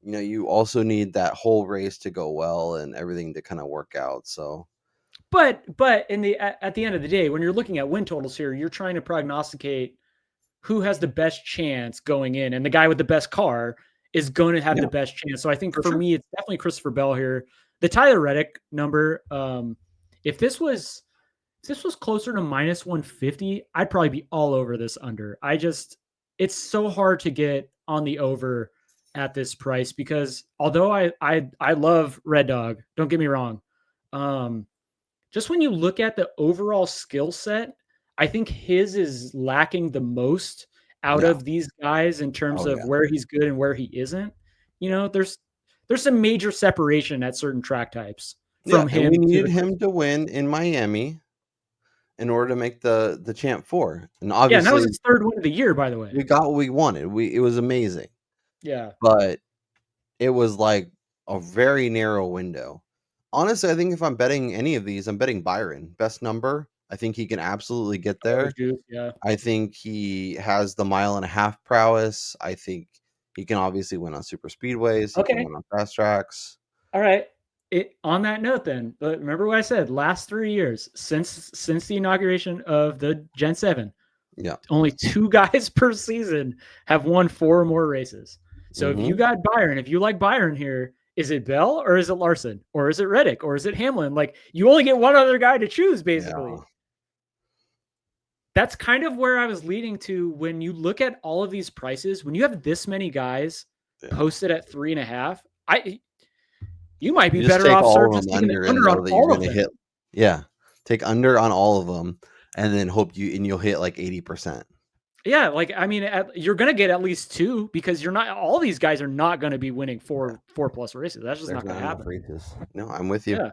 you also need that whole race to go well and everything to kind of work out. So But at the end of the day, when you're looking at win totals here, you're trying to prognosticate who has the best chance going in, and the guy with the best car is going to have yeah, the best chance. So I think for for sure. me, it's definitely Christopher Bell here. The Tyler Reddick number, if this was closer to -150, I'd probably be all over this under. It's so hard to get on the over at this price because although I love Red Dog, don't get me wrong. Just when you look at the overall skill set, I think his is lacking the most out Yeah. of these guys in terms Oh of yeah. where he's good and where he isn't. There's some major separation at certain track types Yeah, from and we him to needed the him to win in Miami in order to make the Champ 4. And Yeah, and that was obviously his 3rd win of the year, by the way. we got what we wanted. It was amazing. Yeah. But it was like a very narrow window. Honestly, I think if I'm betting any of these, I'm betting Byron. Best number. I think he can absolutely get Oh, there. juice, yeah. I think he has the mile and a half prowess. I think he can obviously win on super speedways. He can Okay. win on fast tracks. All right. On that note then, but remember what I said, last 3 years since the inauguration of the Gen 7, Yeah. only 2 guys per season have won 4 or more races. So if you Hmm. got Byron, if you like Byron here, is it Bell or is it Larson or is it Reddick or is it Hamlin? Like you only get one other guy to choose basically. Yeah. That's kind of where I was leading to when you look at all of these prices, when you have this many guys Yeah. posted at 3.5, you might be You just better take off, all sir, of just them taking the under and under on know that you're all of gonna them. hit. Yeah. Take under on all of them and then hope you'll hit like 80%. Yeah, like I mean, you're gonna get at least 2 because you're not. All these guys are not going to be winning Yeah. 4+ races. That's just There's not going not to enough happen. races. No, I'm with you. Yeah,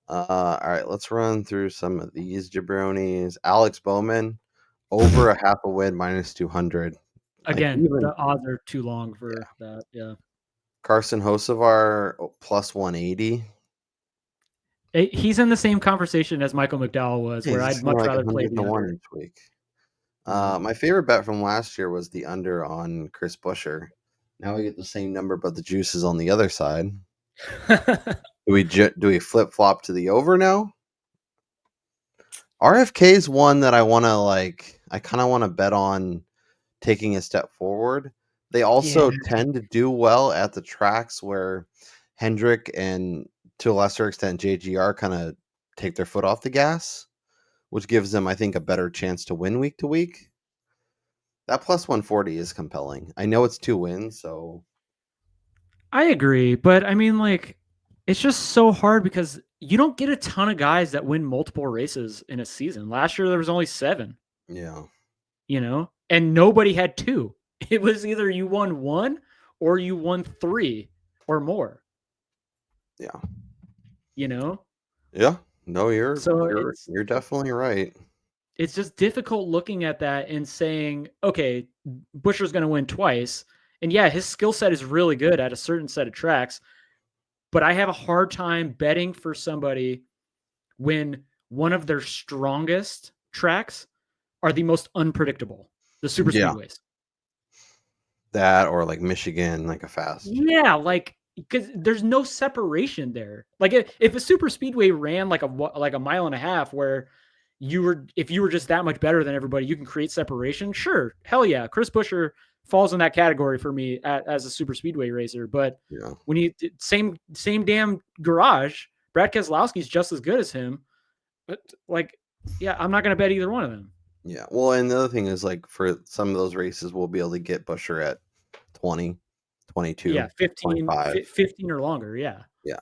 All right, let's run through some of these jabronis. Alex Bowman, over a half a win, -200. Like again, even the odds are too long yeah. for that. Yeah, Carson Hocevar, +180. he's in the same conversation as Michael McDowell was, Yeah, where he's I'd just more much like rather play 100 the to 1 under. each week. Yeah. My favorite bet from last year was the under on Chris Buescher. Now we get the same number, but the juice is on the other side. Do we flip flop to the over now? RFK is one that I want to like. I kind of want to bet on taking a step forward. They Yeah, also tend to do well at the tracks where Hendrick and to a lesser extent JGR kind of take their foot off the gas, which gives them, I think, a better chance to win week to week. That +140 is compelling. I know it's 2 wins, so I agree, but I mean, like, it's just so hard because you don't get a ton of guys that win multiple races in a season. Last year there was only 7. yeah, And nobody had 2. It was either you won 1 or you won 3 or more, yeah, you know? yeah. No, you're So you're you're definitely right. it's just difficult looking at that and saying, okay, Buscher's going to win twice. And yeah, his skill set is really good at a certain set of tracks, but I have a hard time betting for somebody when one of their strongest tracks are the most unpredictable, the super Yeah, speedways. that or like Michigan, like a fast. Yeah, like because there's no separation there. Like if a super speedway ran like a mile and a half where if you were just that much better than everybody, you can create separation. Sure, hell yeah, Chris Buescher falls in that category for me as a super speedway racer. But Yeah, when you same damn garage, Brad Keselowski's just as good as him. But like, yeah, I'm not gonna bet either one of them. yeah. Well, and the other thing is like for some of those races, we'll be able to get Busher at 20, Yeah, 22, 15, 25. 15 or longer. Yeah. Yeah,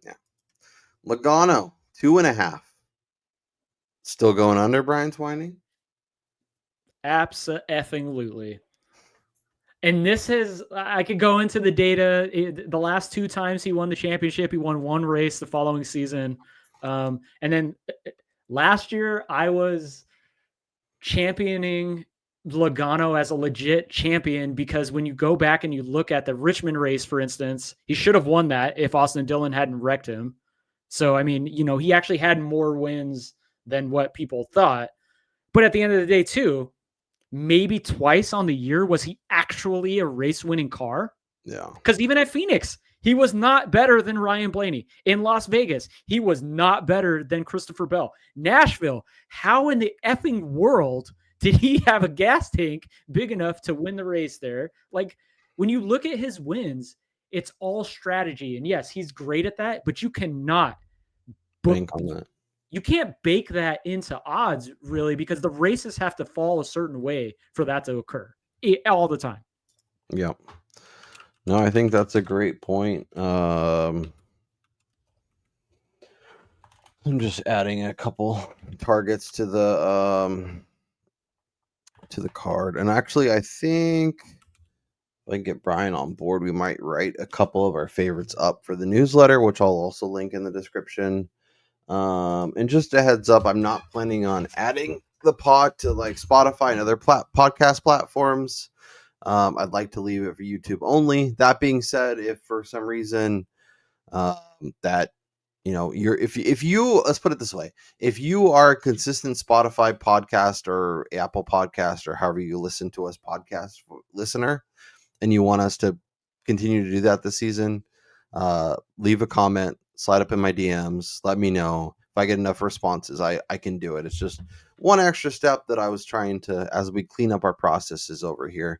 yeah. Logano, 2.5. Still going under Brian Twining? Abso-effing-lutely. And this has, I could go into the data. The last 2 times he won the championship, he won 1 race the following season. And then last year, I was championing Logano as a legit champion because when you go back and you look at the Richmond race, for instance, he should have won that if Austin Dillon hadn't wrecked him. So, I mean, he actually had more wins than what people thought. But at the end of the day, too, maybe twice on the year was he actually a race-winning car. Yeah. Because even at Phoenix, he was not better than Ryan Blaney. In Las Vegas, he was not better than Christopher Bell. Nashville, how in the effing world did he have a gas tank big enough to win the race there? Like, when you look at his wins, it's all strategy. And yes, he's great at that, but you cannot Bank on that. You can't bake that into odds, really, because the races have to fall a certain way for that to occur all the time. Yeah. No, I think that's a great point. I'm just adding a couple targets to the card. And actually, I think if I can get Brian on board, we might write a couple of our favorites up for the newsletter, which I'll also link in the description. And just a heads up, I'm not planning on adding the pod to like Spotify and other podcast platforms. I'd like to leave it for YouTube only. That being said, if for some reason that if you let's put it this way, if you are a consistent Spotify podcast or Apple podcast or however you listen to us podcast listener, and you want us to continue to do that this season, leave a comment, slide up in my DMs, let me know. If I get enough responses, I can do it. It's just one extra step that I was trying to, as we clean up our processes over here,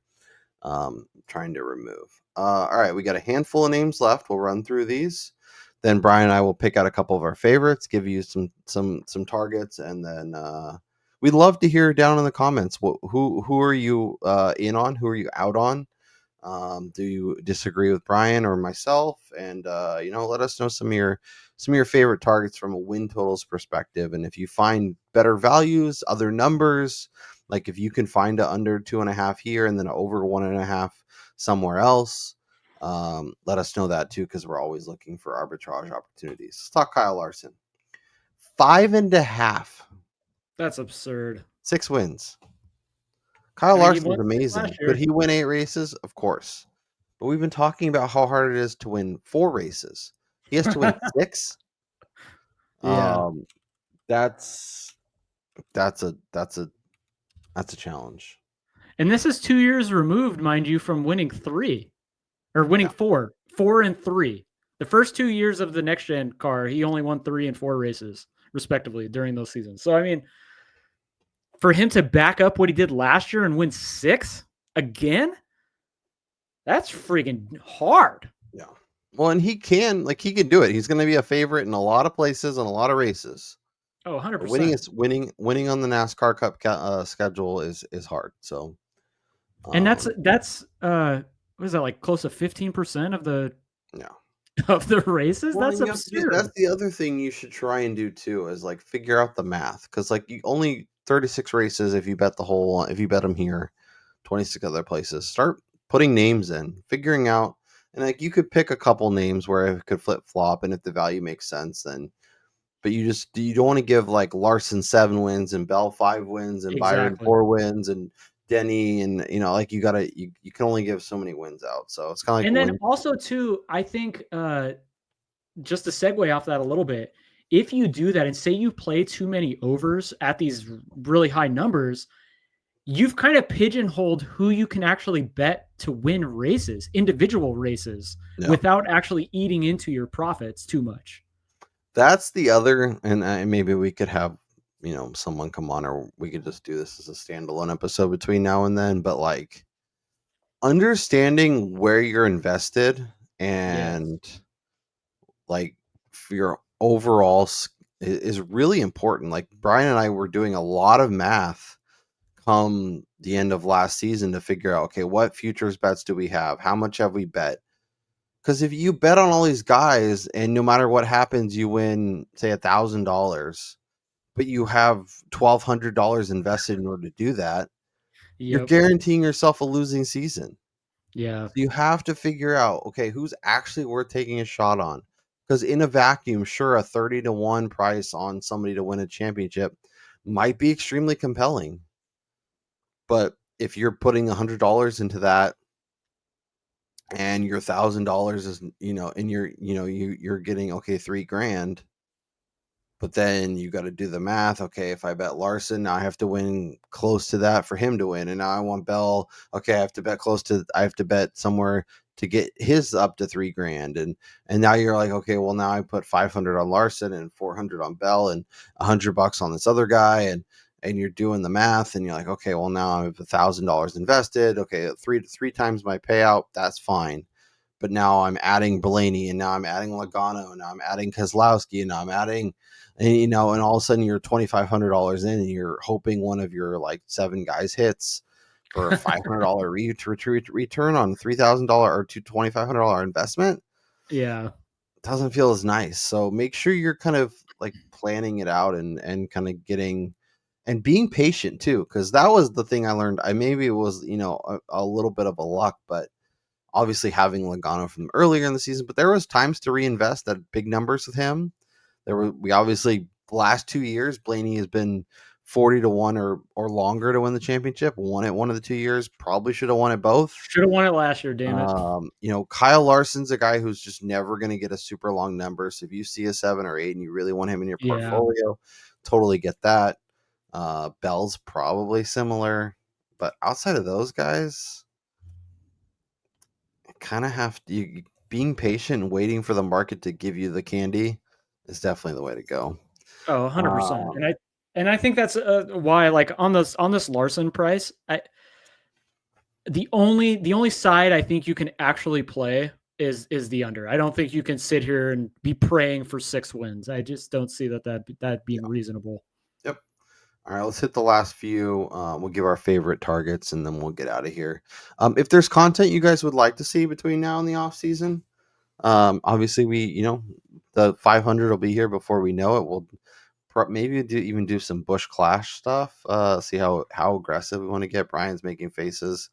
trying to remove. All right, we got a handful of names left. We'll run through these. Then Brian and I will pick out a couple of our favorites, give you some targets, and then we'd love to hear down in the comments who are you in on, who are you out on. Do you disagree with Brian or myself? And let us know some of your favorite targets from a win totals perspective. And if you find better values, other numbers, like if you can find a under 2.5 here and then over 1.5 somewhere else, let us know that too, because we're always looking for arbitrage opportunities. Let's talk Kyle Larson. 5.5. That's absurd. 6 wins. Kyle Larson is amazing. Could he win 8 races? Of course. But we've been talking about how hard it is to win 4 races. He has to win 6. Yeah. That's a challenge. And this is 2 years removed, mind you, from winning 3 or winning 4 and 3. The first 2 years of the next gen car, he only won 3 and 4 races respectively during those seasons. So, I mean, for him to back up what he did last year and win 6 again, that's freaking hard. Yeah. Well, and he can do it. He's going to be a favorite in a lot of places and a lot of races. Oh, 100%. Winning on the NASCAR Cup schedule is hard. So, and that's what is that, like close to 15% of the races? Well, that's absurd. That's the other thing you should try and do too, is like figure out the math, because like you only 36 races if you bet the whole, if you bet them here, 26 other places. Start putting names in, figuring out, and like you could pick a couple names where it could flip flop, and if the value makes sense, then. But you don't want to give like Larson 7 wins and Bell 5 wins and Byron 4 wins and Denny, and like you can only give so many wins out. So it's kind of like, and then also too, I think just to segue off that a little bit, if you do that and say you play too many overs at these really high numbers, you've kind of pigeonholed who you can actually bet to win races, individual races, without actually eating into your profits too much. That's the other, and maybe we could have, someone come on, or we could just do this as a standalone episode between now and then. But like understanding where you're invested and like for your overall is really important. Like Brian and I were doing a lot of math come the end of last season to figure out, okay, what futures bets do we have? How much have we bet? Because if you bet on all these guys and no matter what happens, you win, say, $1,000, but you have $1,200 invested in order to do that, you're Yep. guaranteeing yourself a losing season. Yeah. So you have to figure out, okay, who's actually worth taking a shot on? Because in a vacuum, sure, a 30-1 price on somebody to win a championship might be extremely compelling. But if you're putting $100 into that and your $1,000 is, and you're getting, okay, 3 grand. But then you got to do the math. Okay, if I bet Larson, now I have to win close to that for him to win. And now I want Bell. Okay, I have to bet somewhere to get his up to 3 grand. And now you're like, okay, well, now I put 500 on Larson and 400 on Bell and $100 on this other guy. And you're doing the math and you're like, okay, well, now I have $1,000 invested. Okay, three times my payout. That's fine. But now I'm adding Blaney, and now I'm adding Logano, and now I'm adding Kozlowski, and now I'm adding, and all of a sudden you're $2,500 in, and you're hoping one of your like 7 guys hits for a $500 return on $3,000 or $2,500 investment. Yeah. It doesn't feel as nice. So make sure you're kind of like planning it out and kind of getting and being patient too, because that was the thing I learned. Maybe it was a little bit of a luck, but obviously having Logano from earlier in the season, but there was times to reinvest at big numbers with him. We obviously the last 2 years, Blaney has been 40-1 or longer to win the championship. Won it one of the 2 years, probably should have won it both. Should have won it last year, damn it. Kyle Larson's a guy who's just never going to get a super long number. So if you see a 7 or 8 and you really want him in your Yeah. portfolio, totally get that. Bell's probably similar, but outside of those guys, kind of have to being patient and waiting for the market to give you the candy is definitely the way to go. Oh, 100%. And I think that's why, like, on this Larson price, the only side I think you can actually play is the under. I don't think you can sit here and be praying for 6 wins. I just don't see that being reasonable. Yep. All right, let's hit the last few. We'll give our favorite targets and then we'll get out of here. If there's content you guys would like to see between now and the off season, obviously the 500 will be here before we know it. We'll maybe do some Bush Clash stuff. See how aggressive we want to get. Brian's making faces.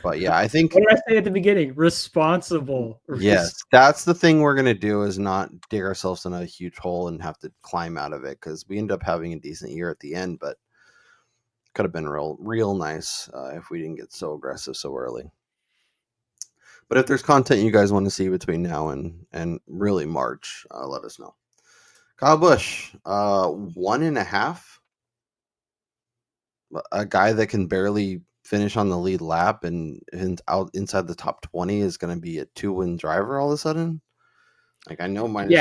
But yeah, I think What did I say at the beginning? Responsible. yes, that's the thing we're gonna do is not dig ourselves in a huge hole and have to climb out of it because we end up having a decent year at the end, but could have been real nice if we didn't get so aggressive so early. But if there's content you guys want to see between now and really March, let us know. Kyle Busch, 1.5. A guy that can barely finish on the lead lap and out inside the top 20 is going to be a 2-win driver all of a sudden. Like I know minus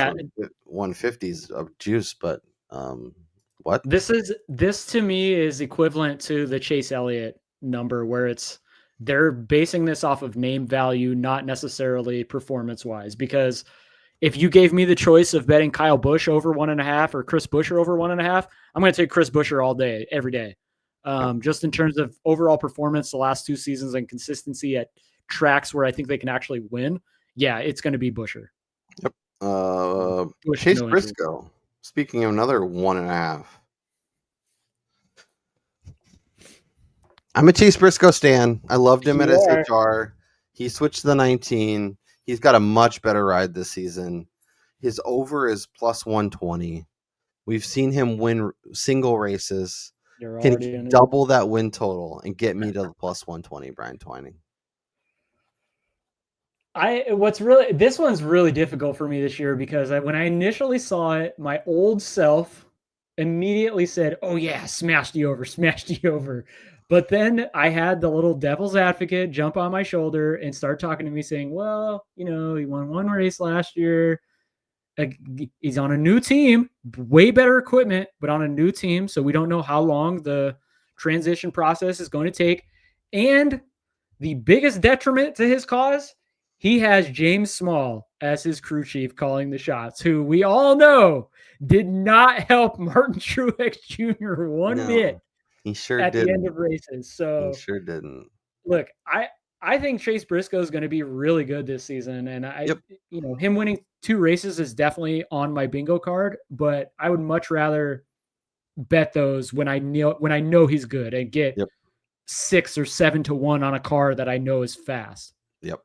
150s of juice, but what? This to me is equivalent to the Chase Elliott number where they're basing this off of name value, not necessarily performance wise. Because if you gave me the choice of betting Kyle Busch over 1.5 or Chris Buescher over 1.5, I'm going to take Chris Buescher all day, every day. Just in terms of overall performance, the last 2 seasons and consistency at tracks where I think they can actually win. Yeah, it's going to be Buescher. Yep. Chase Briscoe. Speaking of another 1.5. I'm a Chase Briscoe stan. I loved him at SHR. He switched to the 19. He's got a much better ride this season. His over is plus 120. We've seen him win single races. Can he double that win total and get me to the plus 120, Brian Twining? This one's really difficult for me this year because when I initially saw it, my old self immediately said, "Oh yeah, smashed you over." But then I had the little devil's advocate jump on my shoulder and start talking to me saying, "Well, he won 1 race last year. He's on a new team, way better equipment, but on a new team, so we don't know how long the transition process is going to take." And the biggest detriment to his cause, he has James Small as his crew chief calling the shots, who we all know did not help Martin Truex Jr. one bit. He sure at didn't. The end of races. So he sure didn't. Look, I think Chase Briscoe is going to be really good this season, and him winning 2 races is definitely on my bingo card. But I would much rather bet those when I know he's good and get Yep. 6 or 7 to 1 on a car that I know is fast. Yep.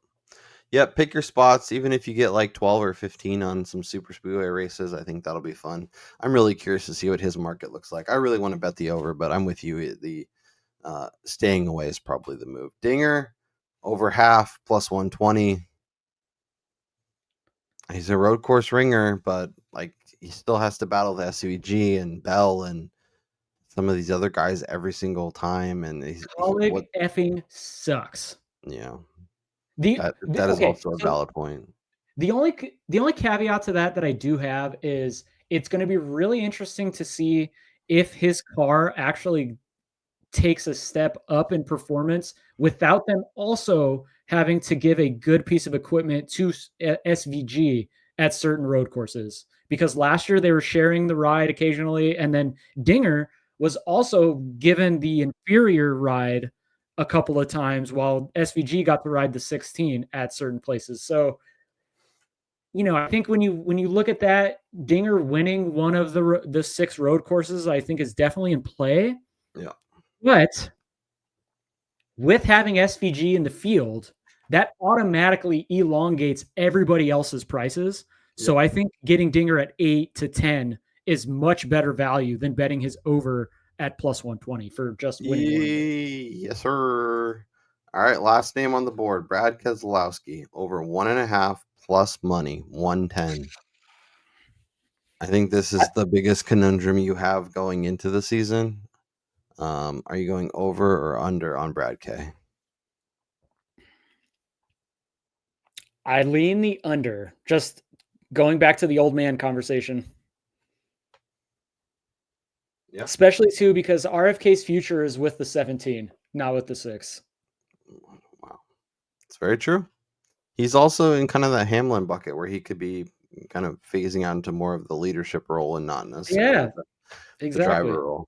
Yep. Pick your spots. Even if you get like 12 or 15 on some super speedway races, I think that'll be fun. I'm really curious to see what his market looks like. I really want to bet the over, but I'm with you. The staying away is probably the move. Dinger over half plus 120. He's a road course ringer, but like he still has to battle the SVG and Bell and some of these other guys every single time. And Colleague effing sucks. yeah, The, that is okay, also a so valid point. the only caveat to that I do have is it's going to be really interesting to see if his car actually takes a step up in performance without them also having to give a good piece of equipment to SVG at certain road courses. Because last year they were sharing the ride occasionally, and then Dinger was also given the inferior ride a couple of times while SVG got to ride the 16 at certain places. So, I think when you look at that, Dinger winning one of the 6 road courses, I think is definitely in play. Yeah. But with having SVG in the field, that automatically elongates everybody else's prices. So I think getting Dinger at 8 to 10 is much better value than betting his over at plus 120 for just winning one. Yes, sir. All right, last name on the board, Brad Keselowski, over 1.5 plus money, 110. I think this is the biggest conundrum you have going into the season. Are you going over or under on Brad K? I lean the under, just going back to the old man conversation. Yep. Especially too, because RFK's future is with the 17, not with the 6. Wow. It's very true. He's also in kind of the Hamlin bucket where he could be kind of phasing out into more of the leadership role and not necessarily Yeah, the exactly. driver role.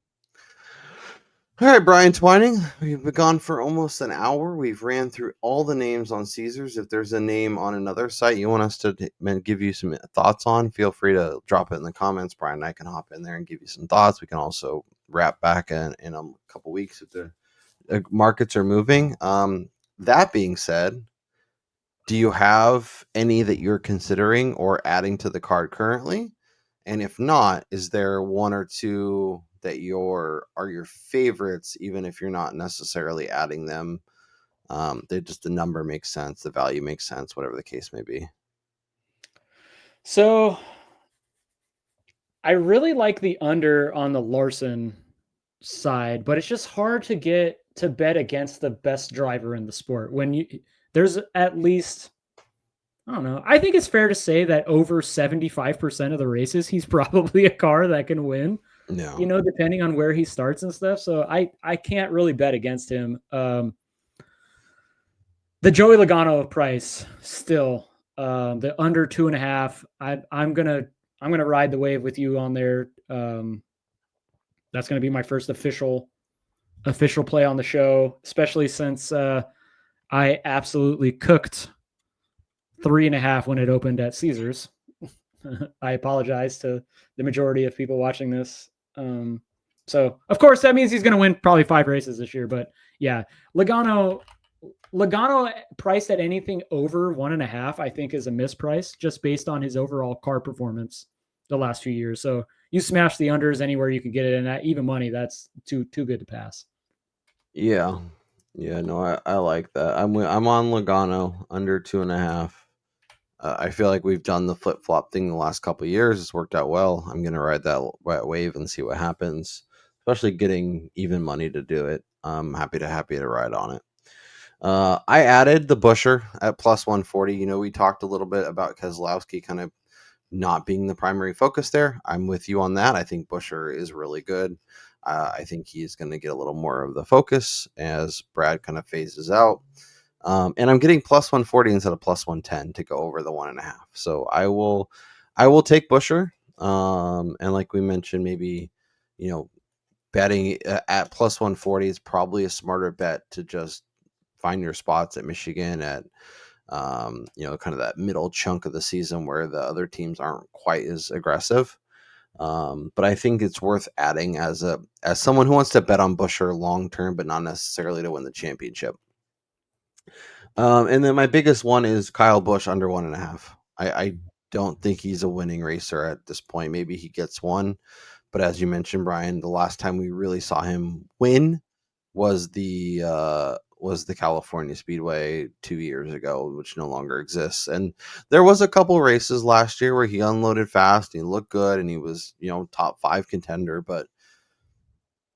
All right, Brian Twining, we've been gone for almost an hour. We've ran through all the names on Caesars. If there's a name on another site you want us to give you some thoughts on, feel free to drop it in the comments. Brian and I can hop in there and give you some thoughts. We can also wrap back in a couple weeks if the markets are moving. That being said, do you have any that you're considering or adding to the card currently? And if not, is there one or two that are your favorites, even if you're not necessarily adding them? They just the number makes sense, the value makes sense, whatever the case may be. So I really like the under on the Larson side, but it's just hard to get to bet against the best driver in the sport when there's at least, I don't know. I think it's fair to say that over 75% of the races he's probably a car that can win. No. Depending on where he starts and stuff. So I can't really bet against him. The Joey Logano price still, the under 2.5. I'm gonna ride the wave with you on there. That's gonna be my first official play on the show, especially since I absolutely cooked 3.5 when it opened at Caesars. I apologize to the majority of people watching this. So of course that means he's going to win probably 5 races this year. But yeah, Logano priced at anything over 1.5, I think is a misprice just based on his overall car performance the last few years. So you smash the unders anywhere you can get it, and at even money, that's too good to pass. Yeah. Yeah, no, I like that. I'm on Logano under 2.5. I feel like we've done the flip flop thing the last couple of years. It's worked out well. I'm gonna ride that wave and see what happens. Especially getting even money to do it. I'm happy to ride on it. I added the Busher at plus 140. We talked a little bit about Keselowski kind of not being the primary focus there. I'm with you on that. I think Busher is really good. I think he's going to get a little more of the focus as Brad kind of phases out. And I'm getting plus 140 instead of plus 110 to go over the 1.5. So I will take Busher. And like we mentioned, maybe, betting at plus 140 is probably a smarter bet to just find your spots at Michigan at, kind of that middle chunk of the season where the other teams aren't quite as aggressive. But I think it's worth adding as someone who wants to bet on Buescher long term, but not necessarily to win the championship. And then my biggest one is Kyle Busch under 1.5. I don't think he's a winning racer at this point. Maybe he gets one, but as you mentioned, Brian, the last time we really saw him win was the California Speedway 2 years ago, which no longer exists. And there was a couple races last year where he unloaded fast, and he looked good, and he was, top 5 contender, but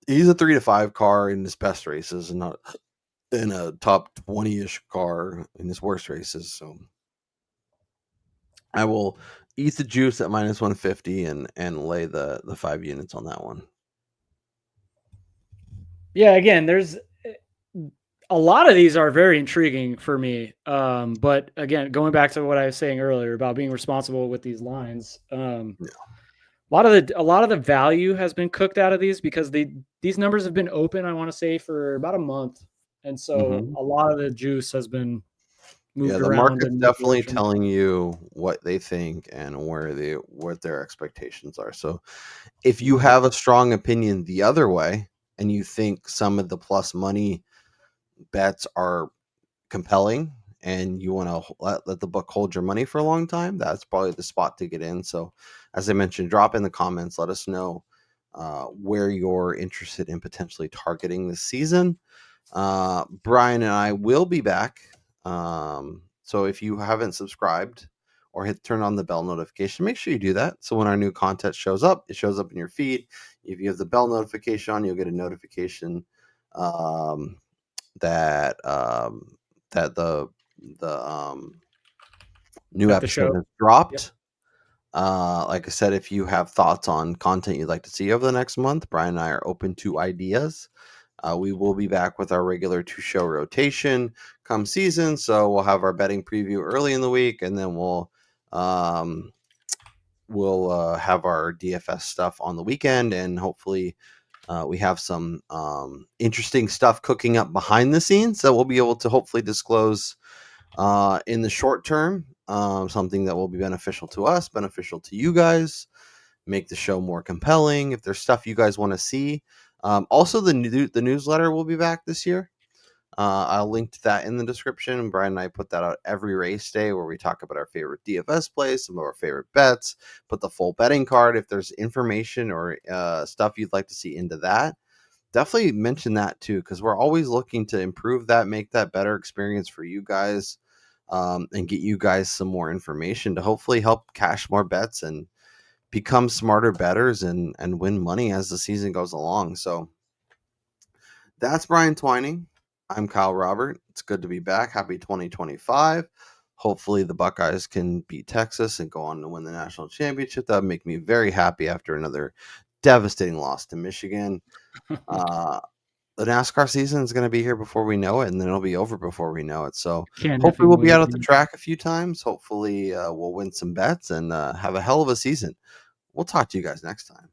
he's a 3 to 5 car in his best races and not in a top 20-ish car in his worst races. So I will eat the juice at minus 150 and lay the 5 units on that one. Yeah, again, there's a lot of these are very intriguing for me. But again, going back to what I was saying earlier about being responsible with these lines, a lot of the value has been cooked out of these because these numbers have been open, I want to say, for about a month, and so a lot of the juice has been moved The around market's and definitely telling you what they think and what their expectations are. So if you have a strong opinion the other way and you think some of the plus money bets are compelling and you want to let the book hold your money for a long time, that's probably the spot to get in. So as I mentioned, drop in the comments, let us know where you're interested in potentially targeting this season. Brian and I will be back. So if you haven't subscribed or turn on the bell notification, make sure you do that. So when our new content shows up, it shows up in your feed. If you have the bell notification on, you'll get a notification that the new episode has dropped. Like I said, if you have thoughts on content you'd like to see over the next month, Brian and I are open to ideas. We will be back with our regular 2-show rotation come season. So we'll have our betting preview early in the week, and then we'll have our DFS stuff on the weekend, and hopefully we have some interesting stuff cooking up behind the scenes that we'll be able to hopefully disclose in the short term. Something that will be beneficial to us, beneficial to you guys, make the show more compelling. If there's stuff you guys want to see, also the newsletter will be back this year. I'll link to that in the description. Brian and I put that out every race day where we talk about our favorite DFS plays, some of our favorite bets, put the full betting card. If there's information or stuff you'd like to see into that, definitely mention that too, because we're always looking to improve that, make that better experience for you guys, and get you guys some more information to hopefully help cash more bets and become smarter bettors and win money as the season goes along. So that's Brian Twining. I'm Kyle Robert. It's good to be back. Happy 2025. Hopefully the Buckeyes can beat Texas and go on to win the national championship. That would make me very happy after another devastating loss to Michigan. The NASCAR season is going to be here before we know it, and then it'll be over before we know it. So hopefully we'll be out at the track a few times. Hopefully we'll win some bets and have a hell of a season. We'll talk to you guys next time.